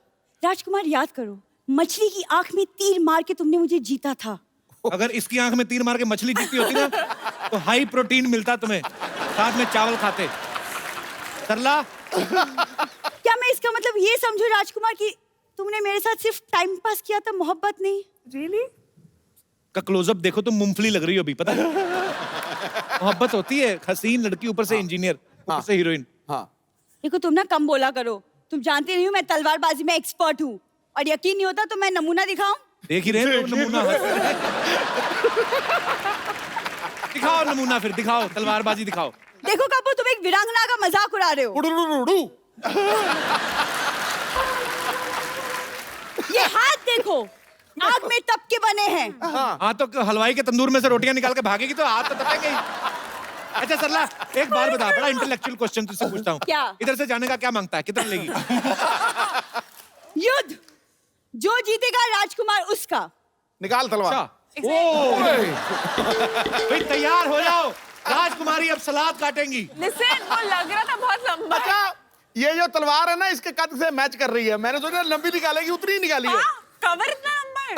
राजकुमार, याद करो, मछली की आंख में तीर मार के तुमने मुझे जीता था। अगर इसकी आंख में तीर मार के मछली जीती होती ना, तो हाई प्रोटीन मिलता तुम्हें, साथ में चावल खाते। सरला, क्या मैं इसका मतलब ये समझूं राजकुमार कि तुमने मेरे साथ सिर्फ टाइम पास किया था, मोहब्बत नहीं? Really? का क्लोजअप देखो, तुम मूंगफली लग रही हो अभी, पता है? मोहब्बत होती है, हसीन लड़की ऊपर से इंजीनियर, ऊपर से हीरोइन। हाँ देखो तुम ना कम बोला करो, तुम जानते नहीं हो मैं तलवारबाजी में एक्सपर्ट हूँ, और यकीन नहीं होता तो मैं नमूना दिखाऊं? देख ही रहे हैं तो नमूना। दिखाओ नमूना, फिर दिखाओ, तलवारबाजी दिखाओ। देखो कपूर, तुम एक वीरांगना का मजाक उड़ा रहे हो। ये हाथ देखो, आग में तप के बने हैं। हाँ तो हलवाई के तंदूर में से रोटियां निकाल के भागेगी तो हाथ तो तपेंगे ही। अच्छा सरला, एक बार बता, बड़ा इंटेलेक्चुअल क्वेश्चन तुझसे पूछता हूँ। क्या? इधर से जाने का क्या मांगता है, कितना लेगी? युद्ध, जो जीतेगा राजकुमार उसका। निकाल तलवार। अच्छा, ओ भाई तैयार हो जाओ, राजकुमारी अब सलाद काटेंगी। लिसन, वो लग रहा था बहुत लंबा। अच्छा, ये जो तलवार है ना इसके कद से मैच कर रही है। मैंने सोचा लंबी निकालेगी, उतनी ही निकाली है। कवर इतना लंबा है।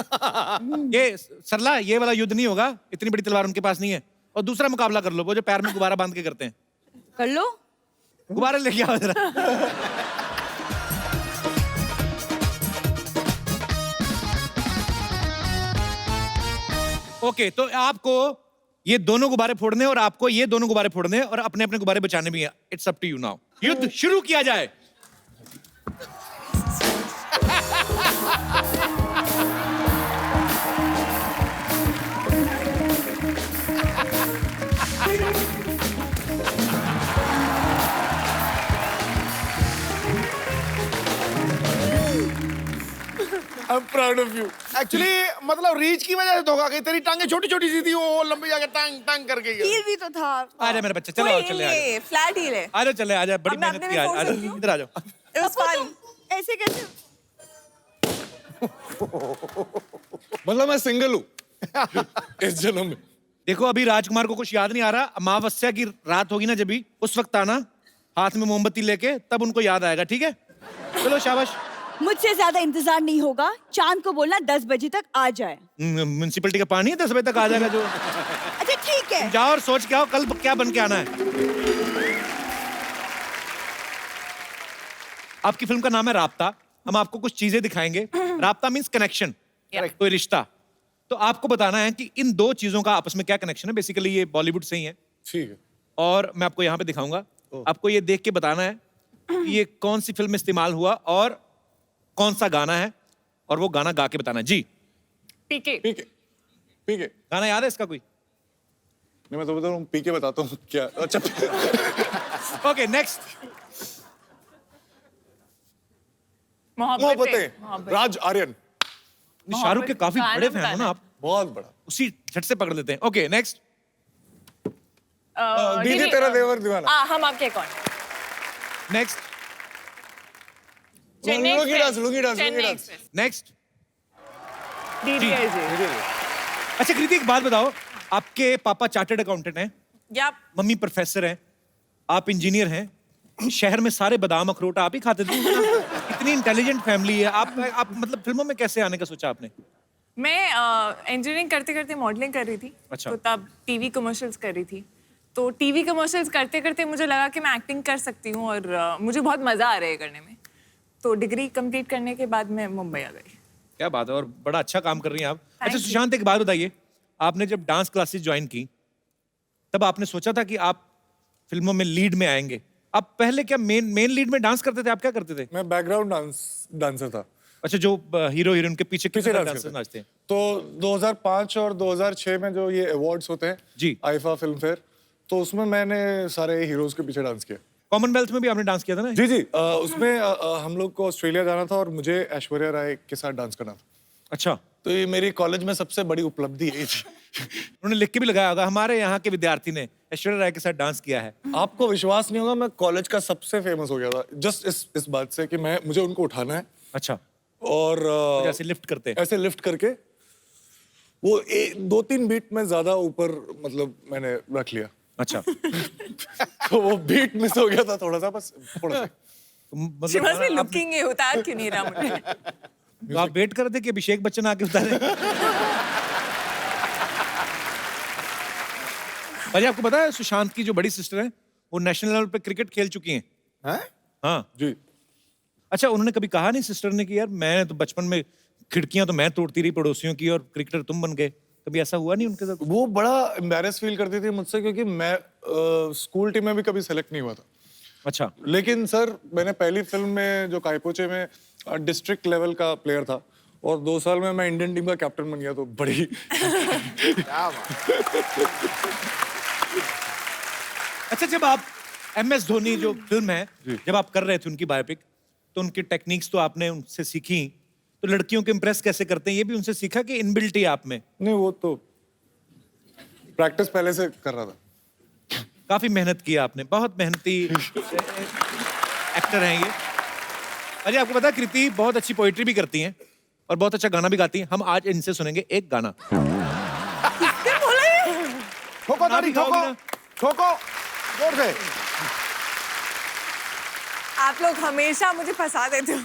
ये सरला, ये वाला युद्ध नहीं होगा, इतनी बड़ी तलवार उनके पास नहीं है। और दूसरा मुकाबला कर लो, वो जो पैर में गुब्बारा बांध के करते हैं। कर लो। गुब्बारे लेके आओ जरा। ओके, तो आपको ये दोनों गुब्बारे फोड़ने और आपको ये दोनों गुब्बारे फोड़ने और अपने अपने गुब्बारे बचाने भी हैं। It's up to you now. युद्ध शुरू किया जाए। I'm proud of you. Actually, मतलब रीच की वजह से धोखा गई। तेरी टांगे छोटी छोटी सी थी, वो लंबी जाके टांग टांग कर गई है। हील भी तो था। आजा मेरे बच्चे, चलो आओ, चले आजा। फ्लैट हील है। आजा चले, आजा, बड़ी अब मैं मेहनत अपने की में आज। फोड़ आजा, सकती हूँ? इधर आ जाओ। It was fun. ऐसे कैसे? मतलब मैं सिंगल हूँ इस जन्म में। देखो अभी राजकुमार को कुछ याद नहीं आ रहा, अमावस्या की रात होगी ना जब भी, उस वक्त आना हाथ में मोमबत्ती लेके, तब उनको याद आएगा, ठीक है? चलो शाबाश। मुझसे ज्यादा इंतजार नहीं होगा, चांद को बोलना 10 बजे तक आ जाए। म्युनिसिपैलिटी का पानी है, 10 बजे तक आ जाएगा जो। अच्छा ठीक है। जाओ और सोच के आओ कल क्या बन के आना है। आपकी फिल्म का नाम है राब्ता। हम आपको कुछ चीजें दिखाएंगे। राब्ता मीन्स कनेक्शन, कोई रिश्ता। तो आपको बताना है कि इन दो चीजों का आपस में क्या कनेक्शन है। बेसिकली ये बॉलीवुड से ही है। ठीक है। और मैं आपको यहाँ पे दिखाऊंगा। आपको ये देख के बताना है कि ये कौन सी फिल्म में इस्तेमाल हुआ और कौन सा गाना है, और वो गाना गा के बताना है। जी पीके। पीके, पीके। गाना याद है इसका कोई? नहीं, मैं तो बता रहा हूँ, पीके बताता हूँ क्या। अच्छा ओके नेक्स्ट। मोहब्बतें, राज आर्यन। शाहरुख के काफी बड़े फैन हो ना आप? बहुत बड़ा। उसी झट से पकड़ लेते हैं। Okay next. दीदी तेरा देवर दीवाना। हम आपके कौन? Next. Lungi dance, lungi dance, lungi dance. Next. DDLJ. अच्छा कृति, एक बात बताओ, आपके पापा चार्टर्ड अकाउंटेंट हैं, या मम्मी प्रोफेसर हैं, आप इंजीनियर हैं, शहर में सारे बादाम अखरोट आप ही खाते थे। इतनी इंटेलिजेंट फैमिली है, आप मतलब फिल्मों में कैसे आने का सोचा आपने? मैं इंजीनियरिंग करते करते मॉडलिंग कर रही थी। अच्छा। तो तब टीवी कमर्शियल्स कर रही थी। तो टीवी कमर्शियल्स करते करते मुझे लगा कि मैं एक्टिंग कर सकती हूँ और मुझे बहुत मजा आ रहा है करने में। तो डिग्री कंप्लीट करने के बाद मैं मुंबई आ गई। क्या बात है, और बड़ा अच्छा काम कर रही हैं आप। अच्छा you. सुशांत, एक बात बताइए, आपने जब डांस क्लासेस ज्वाइन की तब आपने सोचा था कि आप फिल्मों में लीड में आएंगे? आप पहले क्या मेन लीड में डांस करते थे? आप क्या करते थे? मैं बैकग्राउंड डांसर था। अच्छा, जो हीरो हीरोइन के पीछे पीछे डांसर नाचते हैं। तो 2005 और 2006 में जो ये अवार्ड्स होते हैं जी, आईफा फिल्म फेयर, तो उसमें मैंने सारे हीरोज के पीछे डांस किया। कॉमनवेल्थ में भी आपने डांस किया था ना? जी जी, उसमें हम लोग को ऑस्ट्रेलिया जाना था और मुझे ऐश्वर्या राय के साथ डांस करना था। अच्छा, तो ये मेरी कॉलेज में सबसे बड़ी उपलब्धि यही थी। उन्होंने लिख के भी लगाया होगा, हमारे यहाँ के विद्यार्थी ने ऐश्वर्या राय के साथ डांस किया है। आपको विश्वास नहीं होगा, मैं कॉलेज का सबसे फेमस हो गया था जस्ट इस बात से कि मुझे उनको उठाना है। अच्छा। और ऐसे लिफ्ट करते हैं, ऐसे लिफ्ट करके वो 2-3 बीट में ज्यादा ऊपर मतलब मैंने रख लिया। अच्छा। तो वो बीट मिस हो गया था थोड़ा सा, बस थोड़ा सा। She must be looking है, उतार क्यों नहीं रहा मुझे? तो आप वेट कर रहे थे कि अभिषेक बच्चन आके उतारे? भाई आपको पता है सुशांत की जो बड़ी सिस्टर है वो नेशनल लेवल पे क्रिकेट खेल चुकी हैं? हाँ जी। अच्छा, उन्होंने कभी कहा नहीं सिस्टर ने कि यार मैं तो बचपन में खिड़कियां तो मैं तोड़ती रही पड़ोसियों की और क्रिकेटर तुम बन गए? कभी ऐसा हुआ नहीं उनके साथ? वो बड़ा एम्बैरेस फील करती थी मुझसे, क्योंकि मैं स्कूल टीम में भी कभी सेलेक्ट नहीं हुआ था। अच्छा। लेकिन सर मैंने पहली फिल्म में जो कायपोचे में डिस्ट्रिक्ट लेवल का प्लेयर था, और 2 साल में मैं इंडियन टीम का कैप्टन बन गया, तो बड़ी अच्छा, जब आप MS धोनी जो फिल्म है, जब आप कर रहे थे उनकी बायोपिक, तो उनकी टेक्निक्स तो आपने उनसे सीखी, तो लड़कियों को इम्प्रेस कैसे करते हैं ये भी उनसे सीखा कि इनबिल्ट ही आप में? नहीं, वो तो प्रैक्टिस पहले से कर रहा था। काफी मेहनत की आपने, बहुत मेहनती एक्टर हैं ये। अरे आपको पता है कृति बहुत अच्छी पोइट्री भी करती हैं और बहुत अच्छा गाना भी गाती हैं। हम आज इनसे सुनेंगे एक गाना। ठोको ताड़ी, ठोको ठोको जोर से। आप लोग हमेशा मुझे फंसा देते हो।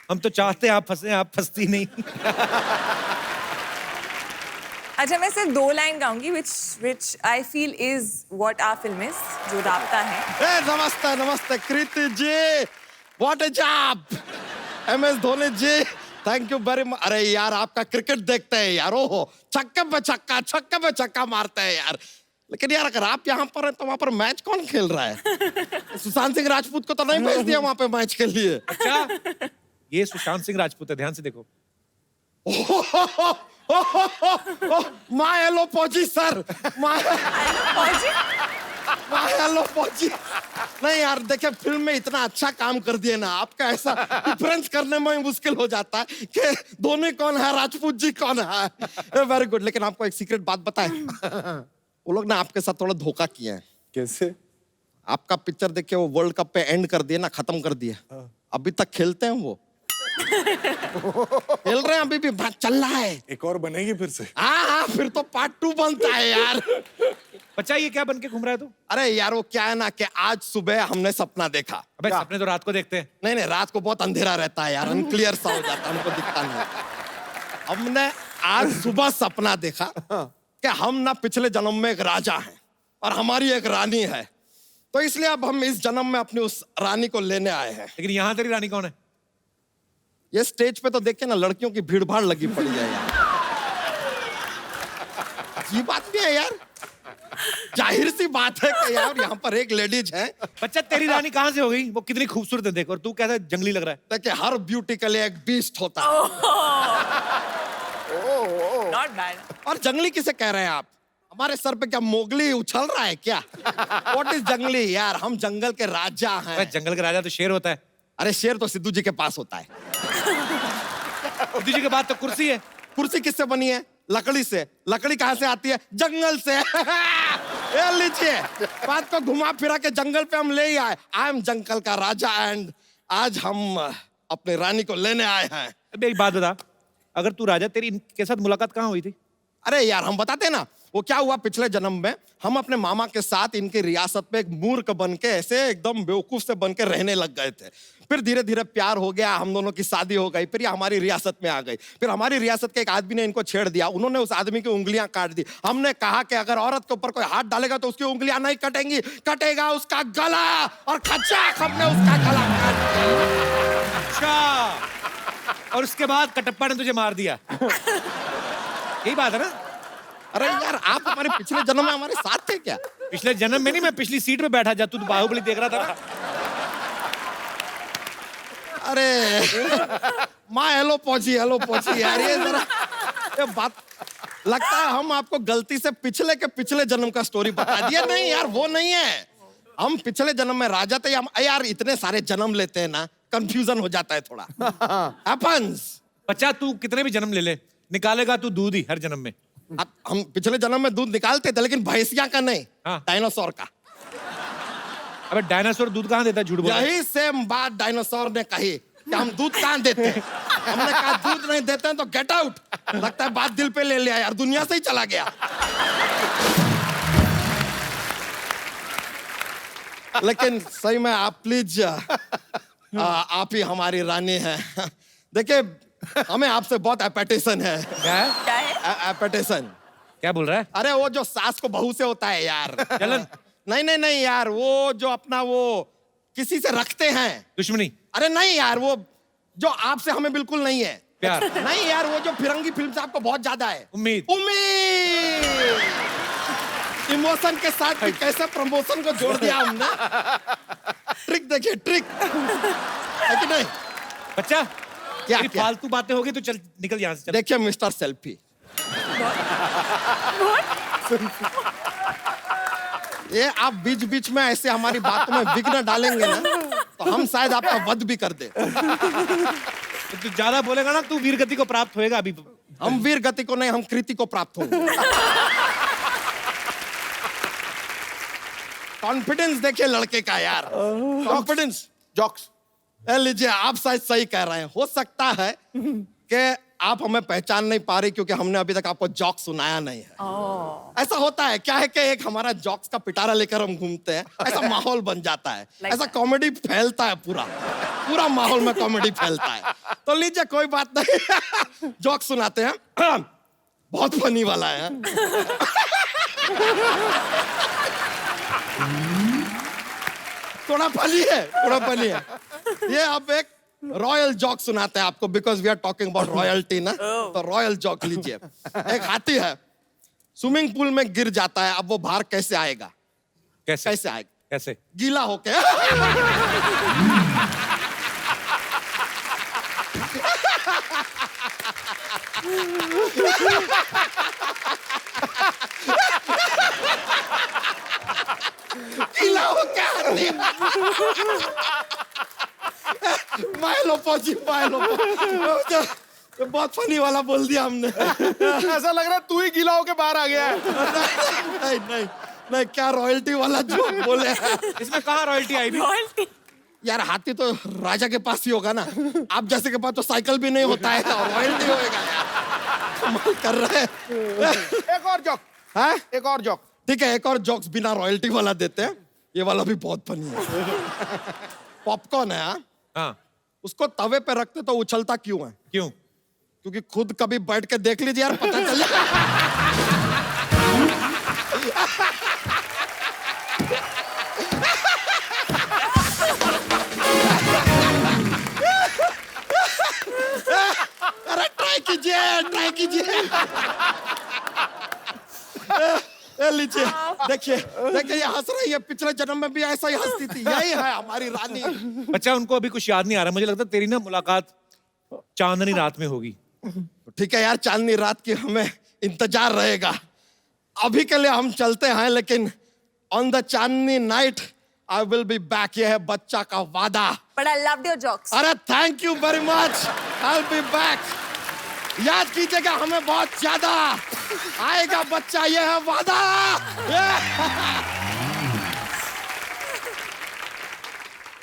हम तो चाहते हैं आप फंसे, आप फंसती नहीं। अच्छा, मैं सिर्फ 2 line गाऊंगी which I feel is what our film is, जो राबता है। नमस्ते नमस्ते Kriti ji, what a job. MS Dhoni ji, thank you very much. अरे यार, आपका क्रिकेट देखते हैं यार, ओहो छक्के पे छक्का मारते हैं यार। लेकिन यार, अगर आप यहाँ पर हैं तो वहाँ पर मैच कौन खेल रहा है? सुशांत सिंह राजपूत को तो नहीं भेज दिया वहाँ पे मैच के लिए? अच्छा, ये सुशांत सिंह राजपूत है, ध्यान से देखो। माय हेलो पहुंची सर, माय हेलो पहुंची। नहीं यार, देखिए फिल्म में इतना अच्छा काम कर दिए ना, आपका ऐसा डिफरेंस करने में मुश्किल हो जाता है कि धोनी कौन है, राजपूत जी कौन है। Very good. लेकिन आपको एक सीक्रेट बात बताएं, वो लोग ना आपके साथ थोड़ा धोखा किए हैं। कैसे? आपका पिक्चर देख के वो वर्ल्ड कप पे एंड कर दिए ना, खत्म कर दिए। अभी तक खेलते हैं वो, खेल रहे हैं अभी भी, बात चल रहा है। एक और बनेगी फिर से? हाँ, फिर तो पार्ट 2 बनता है यार। बच्चा ये क्या बन के घूम रहा है तू? अरे यार, वो क्या है ना कि आज सुबह हमने सपना देखा। अबे सपने तो रात को देखते हैं। नहीं, रात को बहुत अंधेरा रहता है यार, अनक्लियर सा हो जाता है, हमको दिखता नहीं। हमने आज सुबह सपना देखा कि हम ना पिछले जन्म में एक राजा हैं और हमारी एक रानी है, तो इसलिए अब हम इस जन्म में अपनी उस रानी को लेने आए हैं। लेकिन यहाँ तेरी रानी कौन है? ये स्टेज पे तो देखिए ना, लड़कियों की भीड़ भाड़ लगी पड़ी है यार। ये बात नहीं है यार, जाहिर सी बात है कि यार यहाँ पर एक लेडीज है। बच्चा, तेरी रानी कहाँ से हो गई? वो कितनी खूबसूरत है देख, और तू कैसा जंगली लग रहा है। देखिए, हर ब्यूटी के लिए एक बीस्ट होता है। Not bad. और जंगली किसे कह रहे हैं आप? हमारे सर पे क्या मोगली उछल रहा है क्या? What is जंगली यार? हम जंगल के राजा हैं। जंगल का राजा तो शेर होता है। अरे शेर तो सिद्धू जी के पास होता है। सिद्धू जी के बाद तो कुर्सी है। कुर्सी किससे बनी है? लकड़ी से। लकड़ी कहाँ से आती है? जंगल से। ये लीजिए, बात को घुमा फिरा के जंगल पे हम ले ही आए। आई एम जंगल का राजा एंड आज हम अपने रानी को लेने आए हैं। अबे एक बात बता, अगर तू राजा, तेरी इनके साथ मुलाकात कहाँ हुई थी? अरे यार, हम बताते हैं ना, वो क्या हुआ पिछले जन्म में, हम अपने मामा के साथ इनकी रियासत में एक मूर्ख बन के, ऐसे एकदम बेवकूफ से बन के रहने लग गए थे। फिर धीरे धीरे प्यार हो गया, हम दोनों की शादी हो गई, फिर ये हमारी रियासत में आ गई। फिर हमारी रियासत के एक आदमी ने इनको छेड़ दिया, उन्होंने उस आदमी की उंगलियां काट दी। हमने कहा कि अगर औरत के ऊपर कोई हाथ डालेगा तो उसकी उंगलियां नहीं कटेंगी, कटेगा उसका गला, और खचाक हमने उसका गला काट दिया। अच्छा, और उसके बाद कटप्पा ने तुझे मार दिया। यही बात है ना? अरे यार, आप हमारे पिछले जन्म में हमारे साथ थे क्या? पिछले जन्म में नहीं, मैं पिछली सीट पे बैठा, जब तू बाहुबली देख रहा था ना। अरे माँ हेलो पहुंची यार, ये जरा ये बात लगता है हम आपको गलती से पिछले के पिछले जन्म का स्टोरी बता दिया। नहीं यार, वो नहीं है। हम पिछले जन्म में राजा थे। हम यार इतने सारे जन्म लेते हैं ना, कंफ्यूजन हो जाता है थोड़ा। हैपेंस। बच्चा, तू कितने भी जन्म ले ले, निकालेगा तू दूध ही हर जन्म में। हम पिछले जन्म में दूध निकालते थे, लेकिन भैंसिया का नहीं, डायनासोर का। अबे डायनासोर दूध कहाँ देता है? झूठ बोल रहा है। यही सेम बात डायनासोर ने कही कि हम दूध कहाँ देते हैं। हमने कहा दूध नहीं देते हैं तो गेट आउट। लगता है बात दिल पे ले लिया यार, दुनिया से ही चला गया। लेकिन सही में आप प्लीज, आप ही हमारी रानी हैं। देखिए, हमें आपसे बहुत एपेटेशन है। क्या है? एपेटेशन। क्या बोल रहा है? अरे वो जो सास को बहू से होता है यार। जलन? नहीं यार, वो जो अपना वो किसी से रखते हैं दुश्मनी। अरे नहीं यार, वो जो आपसे हमें बिल्कुल नहीं है। प्यार, नहीं यार, वो जो फिरंगी फिल्म से आपको बहुत ज्यादा है। उम्मीद। उम्मीद इमोशन के साथ भी कैसे प्रमोशन को जोड़ दिया हमने। ट्रिक देखिए, ट्रिक है कि नहीं? बच्चा क्या तेरी फालतू बातें होगी तो चल निकल यहाँ से, चल। देखिए मिस्टर सेल्फी, ये आप बीच बीच में ऐसे हमारी बातों में विघ्न डालेंगे ना, तो हम शायद आपका वध भी कर दे। तू ज्यादा बोलेगा ना, तू वीर गति को प्राप्त होएगा अभी। हम वीर गति को नहीं, हम कृति को प्राप्त होंगे। कॉन्फिडेंस देखिए लड़के का यार, कॉन्फिडेंस। जॉक्स। लीजिए, आप शायद सही कह रहे हैं। हो सकता है कि आप हमें पहचान नहीं पा रही क्योंकि हमने अभी तक आपको जॉक सुनाया नहीं है। ऐसा होता है, क्या है कि एक हमारा जॉक्स का पिटारा लेकर हम घूमते हैं, ऐसा माहौल बन जाता है, ऐसा कॉमेडी फैलता है, पूरा माहौल में कॉमेडी फैलता है। तो लीजिए, कोई बात नहीं, जॉक सुनाते हैं। बहुत फनी वाला है। थोड़ा फनी है, थोड़ा फनी है। ये अब एक रॉयल जॉक सुनाते हैं आपको, because we are talking about royalty ना। तो रॉयल जॉक लीजिए। एक हाथी है, स्विमिंग पूल में गिर जाता है। अब वो बाहर कैसे आएगा? कैसे आएगा? कैसे? गीला होके। गीला होके हाथी। माइलो पहुंची, माइलो। बहुत फनी वाला बोल दिया हमने। ऐसा लग रहा है तू ही गीला होके बाहर आ गया है। नहीं नहीं नहीं, क्या रॉयल्टी वाला जोक बोले। इसमें कहाँ रॉयल्टी आई भी? रॉयल्टी यार, हाथी तो राजा के पास ही होगा ना, आप जैसे के पास तो साइकिल भी नहीं होता है और रॉयल्टी होएगा यार। कमाल कर रहे हैं। एक और जॉक है, एक और जॉक। ठीक है, एक और जॉक्स बिना रॉयल्टी वाला देते हैं। ये वाला भी बहुत फनी है। पॉपकॉर्न है, हाँ, उसको तवे पे रखते तो उछलता क्यों है? क्यों? क्योंकि खुद कभी बैठ के देख लीजिए यार, पता चल जाए। अरे ट्राई कीजिए, ट्राई कीजिए। लीजिए, देखिए देखिए, ये हंस रही है। पिछले जन्म में भी ऐसा ही हंसती थी। यही है हमारी रानी। बच्चा, उनको अभी कुछ याद नहीं आ रहा। मुझे लगता है तेरी ना मुलाकात चांदनी रात में होगी। ठीक है यार, चांदनी रात की हमें इंतजार रहेगा। अभी के लिए हम चलते हैं, लेकिन on the Chandni night I will be back. ये है बच्चा का वादा। But I loved your jokes. अरे thank you very much, I will be back. याद कीजिएगा, हमें बहुत ज्यादा आएगा बच्चा, ये है वादा।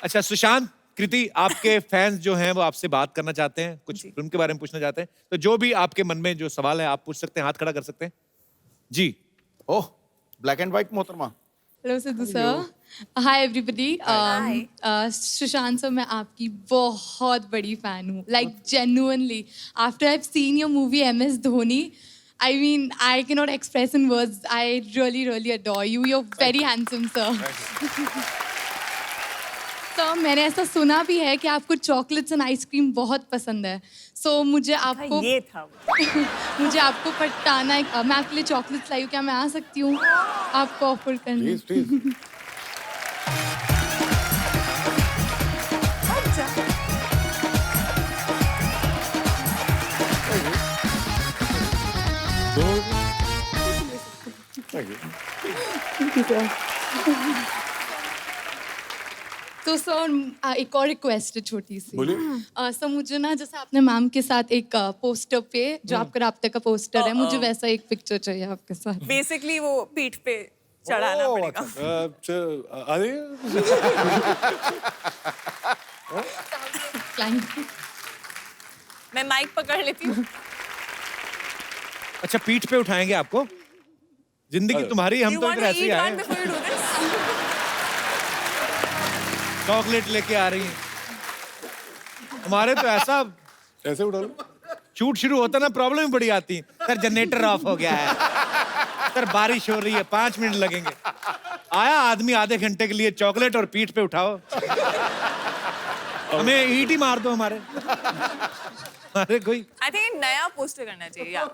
अच्छा सुशांत, कृति, आपके फैंस जो हैं वो आपसे बात करना चाहते हैं, कुछ फिल्म के बारे में पूछना चाहते हैं, तो जो भी आपके मन में जो सवाल है आप पूछ सकते हैं, हाथ खड़ा कर सकते हैं जी। ओह, ब्लैक एंड व्हाइट मोहतरमा। Hello Sidhu sir, hi everybody. Sushant sir, मैं आपकी बहुत बड़ी फैन हूँ, like genuinely. After I have seen your movie MS Dhoni, I mean, I cannot express in words. I really, really adore you. You're very handsome, sir. Sir, मैंने ऐसा सुना भी है कि आपको चॉकलेट्स एंड आइसक्रीम बहुत पसंद है। सो मुझे आपको ये था मुझे आपको पटाना है। मैं आपके लिए चॉकलेट्स लाई हूँ, क्या मैं आ सकती हूँ आपको ऑफर करने? प्लीज। तो सर, एक और रिक्वेस्ट है छोटी सी। बोलिए। सर, मुझे ना, जैसे आपने मैम के साथ एक पोस्टर पे, जो आपका राब्ते का पोस्टर है, मुझे वैसा एक पिक्चर चाहिए आपके साथ। बेसिकली वो पीठ पे चढ़ाना पड़ेगा। अरे मैं माइक पकड़ लेती हूँ। अच्छा, पीठ पे उठाएंगे आपको? जिंदगी तुम्हारी, हम तो इधर ऐसे ही आए हैं। चॉकलेट लेके आ रही हैं। हमारे तो ऐसा ऐसे उठा लो। शूट शुरू होता ना, प्रॉब्लम ही बड़ी आती है। सर जनरेटर ऑफ हो गया है, सर बारिश हो रही है, 5 मिनट लगेंगे। आया आदमी आधे घंटे के लिए, चॉकलेट और पीठ पे उठाओ। हमें ईंट ही मार दो हमारे कोई। आई थिंक नया पोस्टर करना चाहिए या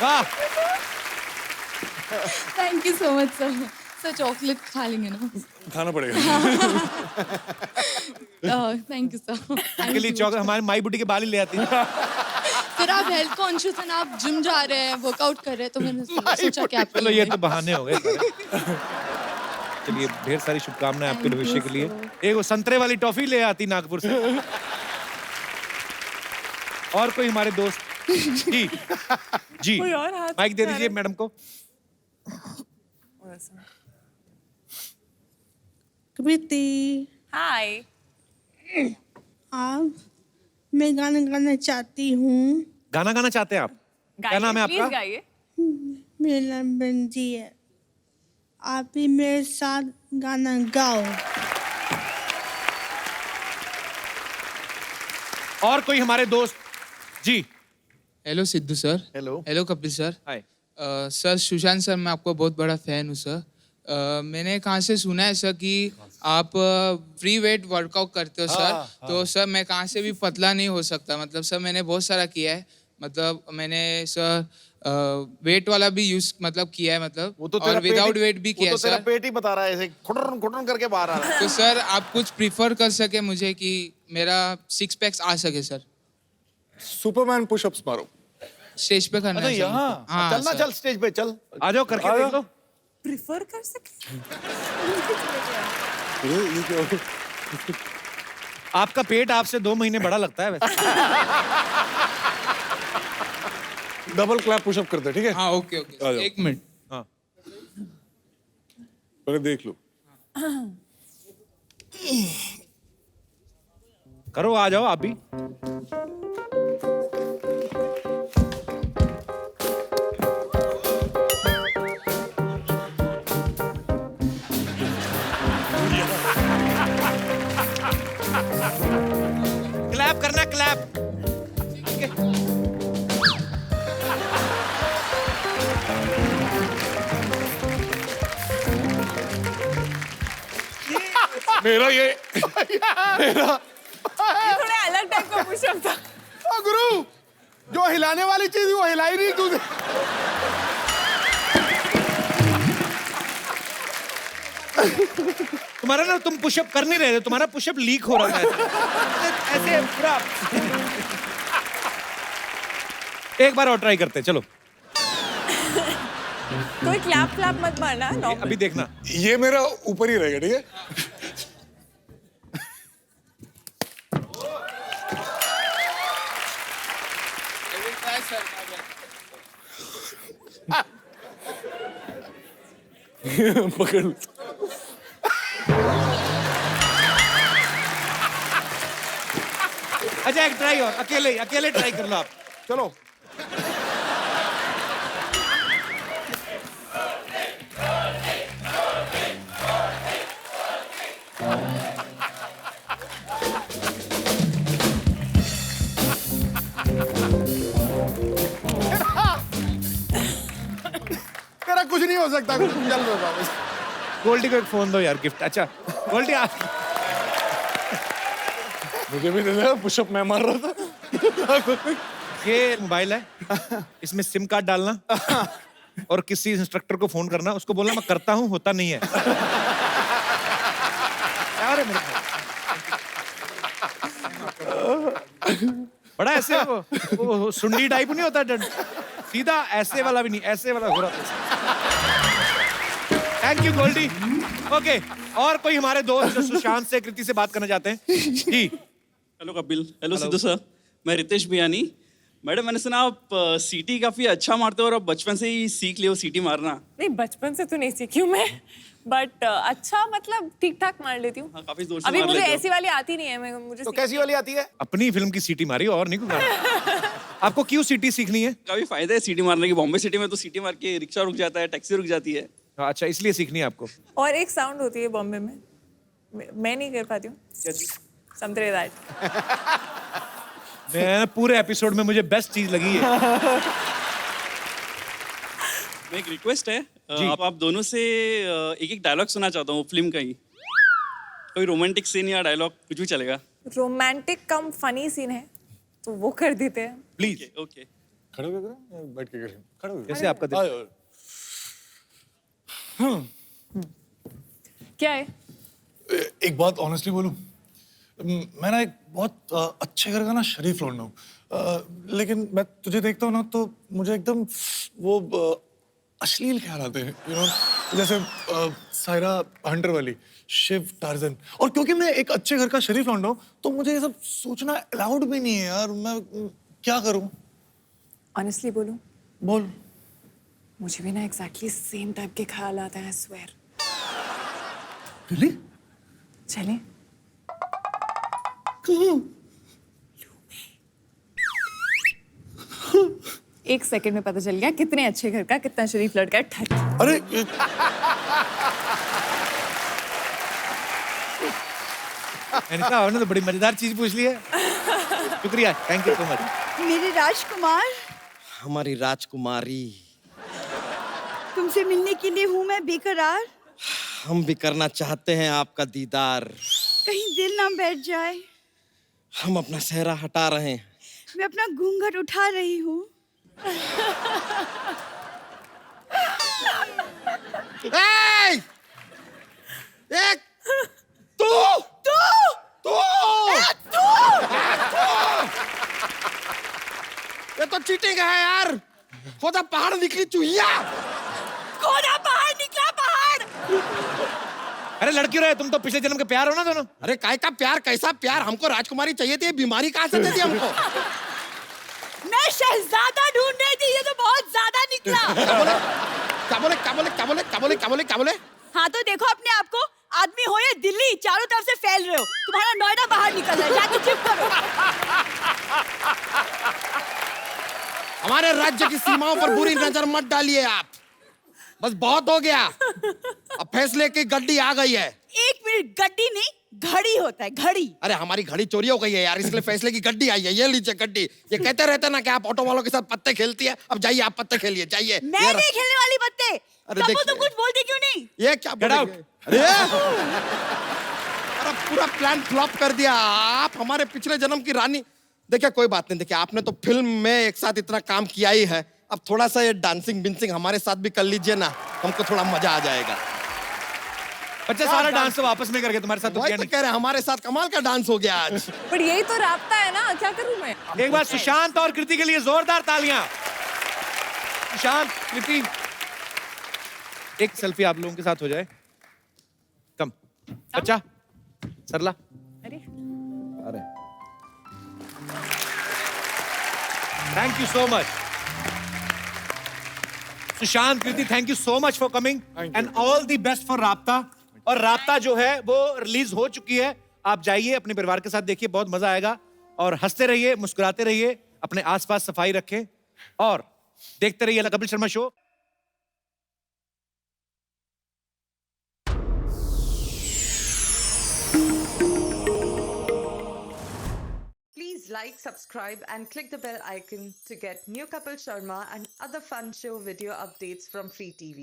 वाह thank you so much sir. Sir chocolate खा लेंगे ना? खाना पड़ेगा। Thank you sir. के लिए चौक हमारे माई बुटी के बाल ही ले आती है। फिर आप हेल्थ कॉन्शियस हैं, आप जिम जा रहे हैं, वर्कआउट कर रहे हैं, तो मैंने सोचा कि आप चलो ये तो बहाने हो गए सारे। चलिए ढेर सारी शुभकामनाएं आपके भविष्य के लिए। एक वो संतरे वाली टॉफी ले आती नागपुर से। और कोई हमारे दोस्त? जी जी कोई और हाथ माइक दे उठा दीजिए रहे? मैडम को। कृति हाय आप मैं गाना गाना चाहती हूँ। गाना गाना चाहते हैं आप? क्या नाम है प्लीज आपका? गाइए। मेरा नाम बंजी है, आप भी मेरे साथ गाना गाओ। और कोई हमारे दोस्त? जी hello Sidhu sir. Hello. Hello Kapil sir. Hi. Sir Sushant sir, मैं आपको बहुत बड़ा फैन हूँ सर। मैंने कहाँ से सुना है सर कि आप फ्री वेट वर्कआउट करते हो सर। तो सर मैं कहाँ से भी पतला नहीं हो सकता, मतलब सर मैंने बहुत सारा किया है, मतलब मैंने सर वेट वाला भी यूज मतलब किया है, मतलब वो तो और विदाउट वेट भी किया है तेरा सर। पेट ही बता रहा है, ऐसे खुटरन खुटरन करके बाहर आ रहा है। तो सर आप कुछ प्रिफर कर सके मुझे कि मेरा 6 पैक्स आ सके सर। सुपरमैन पुशअप्स मारो। स्टेज पे करना है सर। यहाँ हाँ चल ना, सर। चल स्टेज पे चल। आ जाओ करके देख लो। प्रिफर कर सके? आपका पेट आपसे 2 महीने बड़ा लगता है वैसे। डबल क्लैप पुशअप करते, ठीक है? हाँ ओके आ जाओ। Okay, 1 minute. हाँ पहले देख लो। करो, आ जाओ आप भी। क्लैप करना, क्लैप। मेरा ये ये थोड़ा अलग टाइप का पुशअप था। ओ गुरु, जो हिलाने वाली चीज वो हिलाई नहीं तूने। तुम्हारा ना, तुम पुशअप कर नहीं रहे थे, तुम्हारा पुशअप लीक हो रहा था ऐसे पूरा। एक बार और ट्राई करते, चलो। कोई क्लैप क्लैप मत मारना। अभी देखना, ये मेरा ऊपर ही रहेगा, ठीक है? पकड़ लो। अच्छा एक ट्राई और, अकेले अकेले ट्राई कर लो आप। चलो तेरा कुछ नहीं हो सकता, कुछ चल रहा वापस। गोल्डी को एक फोन दो यार, गिफ्ट। अच्छा गोल्डी मुझे भी दे दे, पुशअप मैं मार रहा था। ये मोबाइल है, इसमें सिम कार्ड डालना और किसी इंस्ट्रक्टर को फोन करना, उसको बोलना मैं करता हूँ, होता नहीं है। अरे मेरे भाई। बड़ा ऐसे वो सुंडी टाइप नहीं होता, सीधा ऐसे वाला भी नहीं, ऐसे वाला हो रहा था। Thank you Goldy. ओके, और कोई हमारे दोस्त जो सुशांत से, कृति से बात करना चाहते हैं? जी hello Kapil. Hello Sidhu sir, मैं रितेश बियानी। मैडम मैंने सुना आप सीटी काफी अच्छा मारते हो और आप बचपन से ही सीख लियो सीटी मारना। नहीं, बचपन से तो नहीं सीखी हूँ मैं, बट अच्छा मतलब ठीक ठाक मार लेती हूँ। हाँ, काफी जोर से अभी मार मुझे लेते हो। ऐसी वाली आती नहीं है, मैं मुझे तो कैसी वाली आती है? अपनी फिल्म की सीटी मारी और नहीं कुछ मारा। आपको क्यों सीटी सीखनी है? काफी फायदा है सीटी मारने की। बॉम्बे सिटी में तो सीटी मार के रिक्शा रुक जाता है, टैक्सी रुक जाती है। अच्छा, इसलिए सीखनी है आपको। और एक साउंड होती है बॉम्बे में, मैं नहीं कर पाती हूँ। संतरे दैट। मैं पूरे एपिसोड में मुझे बेस्ट चीज लगी है। एक रिक्वेस्ट है, आप दोनों से एक एक डायलॉग सुनना चाहता हूँ फिल्म का ही। कोई रोमांटिक सीन या डायलॉग कुछ भी चलेगा। रोमांटिक कम फनी सीन है तो वो कर देते हैं। प्लीज। ओके। खड़े होके करें या बैठ के करें? खड़े होके। जैसे आपका दिल। क्या है? एक बात ऑनेस्टली बोलूं, मैं ना एक बहुत अच्छे घर का ना शरीफ लौंडा हूँ, लेकिन मैं तुझे देखता हूँ ना तो मुझे एकदम वो अश्लील ख्याल आते हैं, यू नो, जैसे सायरा हंटर वाली, शिव टार्जन। और क्योंकि मैं एक अच्छे घर का शरीफ लौंडा हूँ तो मुझे ये सब सोचना अलाउड भी नहीं है यार। मैं क्या करूँ? ऑनेस्टली बोलूं? बोल। मुझे भी ना एग्जैक्टली सेम टाइप के ख्याल आते हैं, स्वेयर। Really? चले? एक सेकंड में पता चल गया कितने अच्छे घर का कितना शरीफ लड़का है। ठट। अरे मैंने कहा आपने तो बड़ी मजेदार चीज पूछ ली है। शुक्रिया, थैंक यू सो मच। मेरे राजकुमार, हमारी राजकुमारी, तुमसे मिलने के लिए हूँ मैं बेकरार। हम भी करना चाहते हैं आपका दीदार। कहीं दिल ना बैठ जाए। हम अपना सेहरा हटा रहे हैं। मैं अपना घूंघट उठा रही हूँ। एक तू ये तो चीटिंग है यार। खुदा पहाड़ निकली चूहिया। खोदा पहाड़ निकला पहाड़। अरे लड़की रहे, तुम तो पिछले जन्म के प्यार हो ना दोनों। अरे काय का प्यार, कैसा प्यार? हमको राजकुमारी चाहिए थी, बीमारी कहाँ से दे दी हमको? मैं शहजादा ढूंढ रही थी, ये तो बहुत ज्यादा निकला। क्या बोले? हाँ तो देखो अपने आप को, आदमी हो या दिल्ली, चारों तरफ से फैल रहे हो। तुम्हारा नोएडा बाहर निकल रहा है, जाके चुप करो। हमारे राज्य की सीमाओं पर बुरी नजर मत डालिए आप। बस बहुत हो गया। अब फैसले की गड्डी आ गई है। एक मिनट, गड्डी नहीं घड़ी होता है, घड़ी। अरे हमारी घड़ी चोरी हो गई है यार, इसलिए फैसले की गड्डी आई है। ये लीजिए गड्डी। ये कहते रहते ना कि आप ऑटो वालों के साथ पत्ते खेलती है। अब जाइए आप पत्ते खेलिए, जाइए। मैं नहीं खेलने वाली पत्ते। अरे कबू देखिए। तुम कुछ बोलते क्यों नहीं? ये क्या बोलेंगे? अरे पूरा प्लान फ्लॉप कर दिया आप। हमारे पिछले जन्म की रानी। देखिए कोई बात नहीं, देखिए आपने तो फिल्म में एक साथ इतना काम किया ही है, अब थोड़ा सा ये डांसिंग बिंसिंग हमारे साथ भी कर लीजिए ना, हमको थोड़ा मजा आ जाएगा। बच्चा सारा डांस तो वापस में करके तुम्हारे साथ तो वही किया तो नहीं। कह रहे हैं, हमारे साथ कमाल का डांस हो गया आज। पर यही तो राब्ता है ना, क्या करूं मैं? एक बार सुशांत और कृति के लिए जोरदार तालियां। सुशांत, कृति, एक सेल्फी आप लोगों के साथ हो जाए। कम बच्चा, सरला। अरे thank you so much Sushant, Kriti, thank you so much for coming and all the best for राब्ता। और राब्ता जो है वो रिलीज हो चुकी है, आप जाइए अपने परिवार के साथ देखिए, बहुत मजा आएगा। और हंसते रहिए, मुस्कुराते रहिए, अपने आसपास सफाई रखें और देखते रहिए Kapil Sharma show. Please like, subscribe and click the bell icon to get new Kapil Sharma and other fun show video updates from Free TV.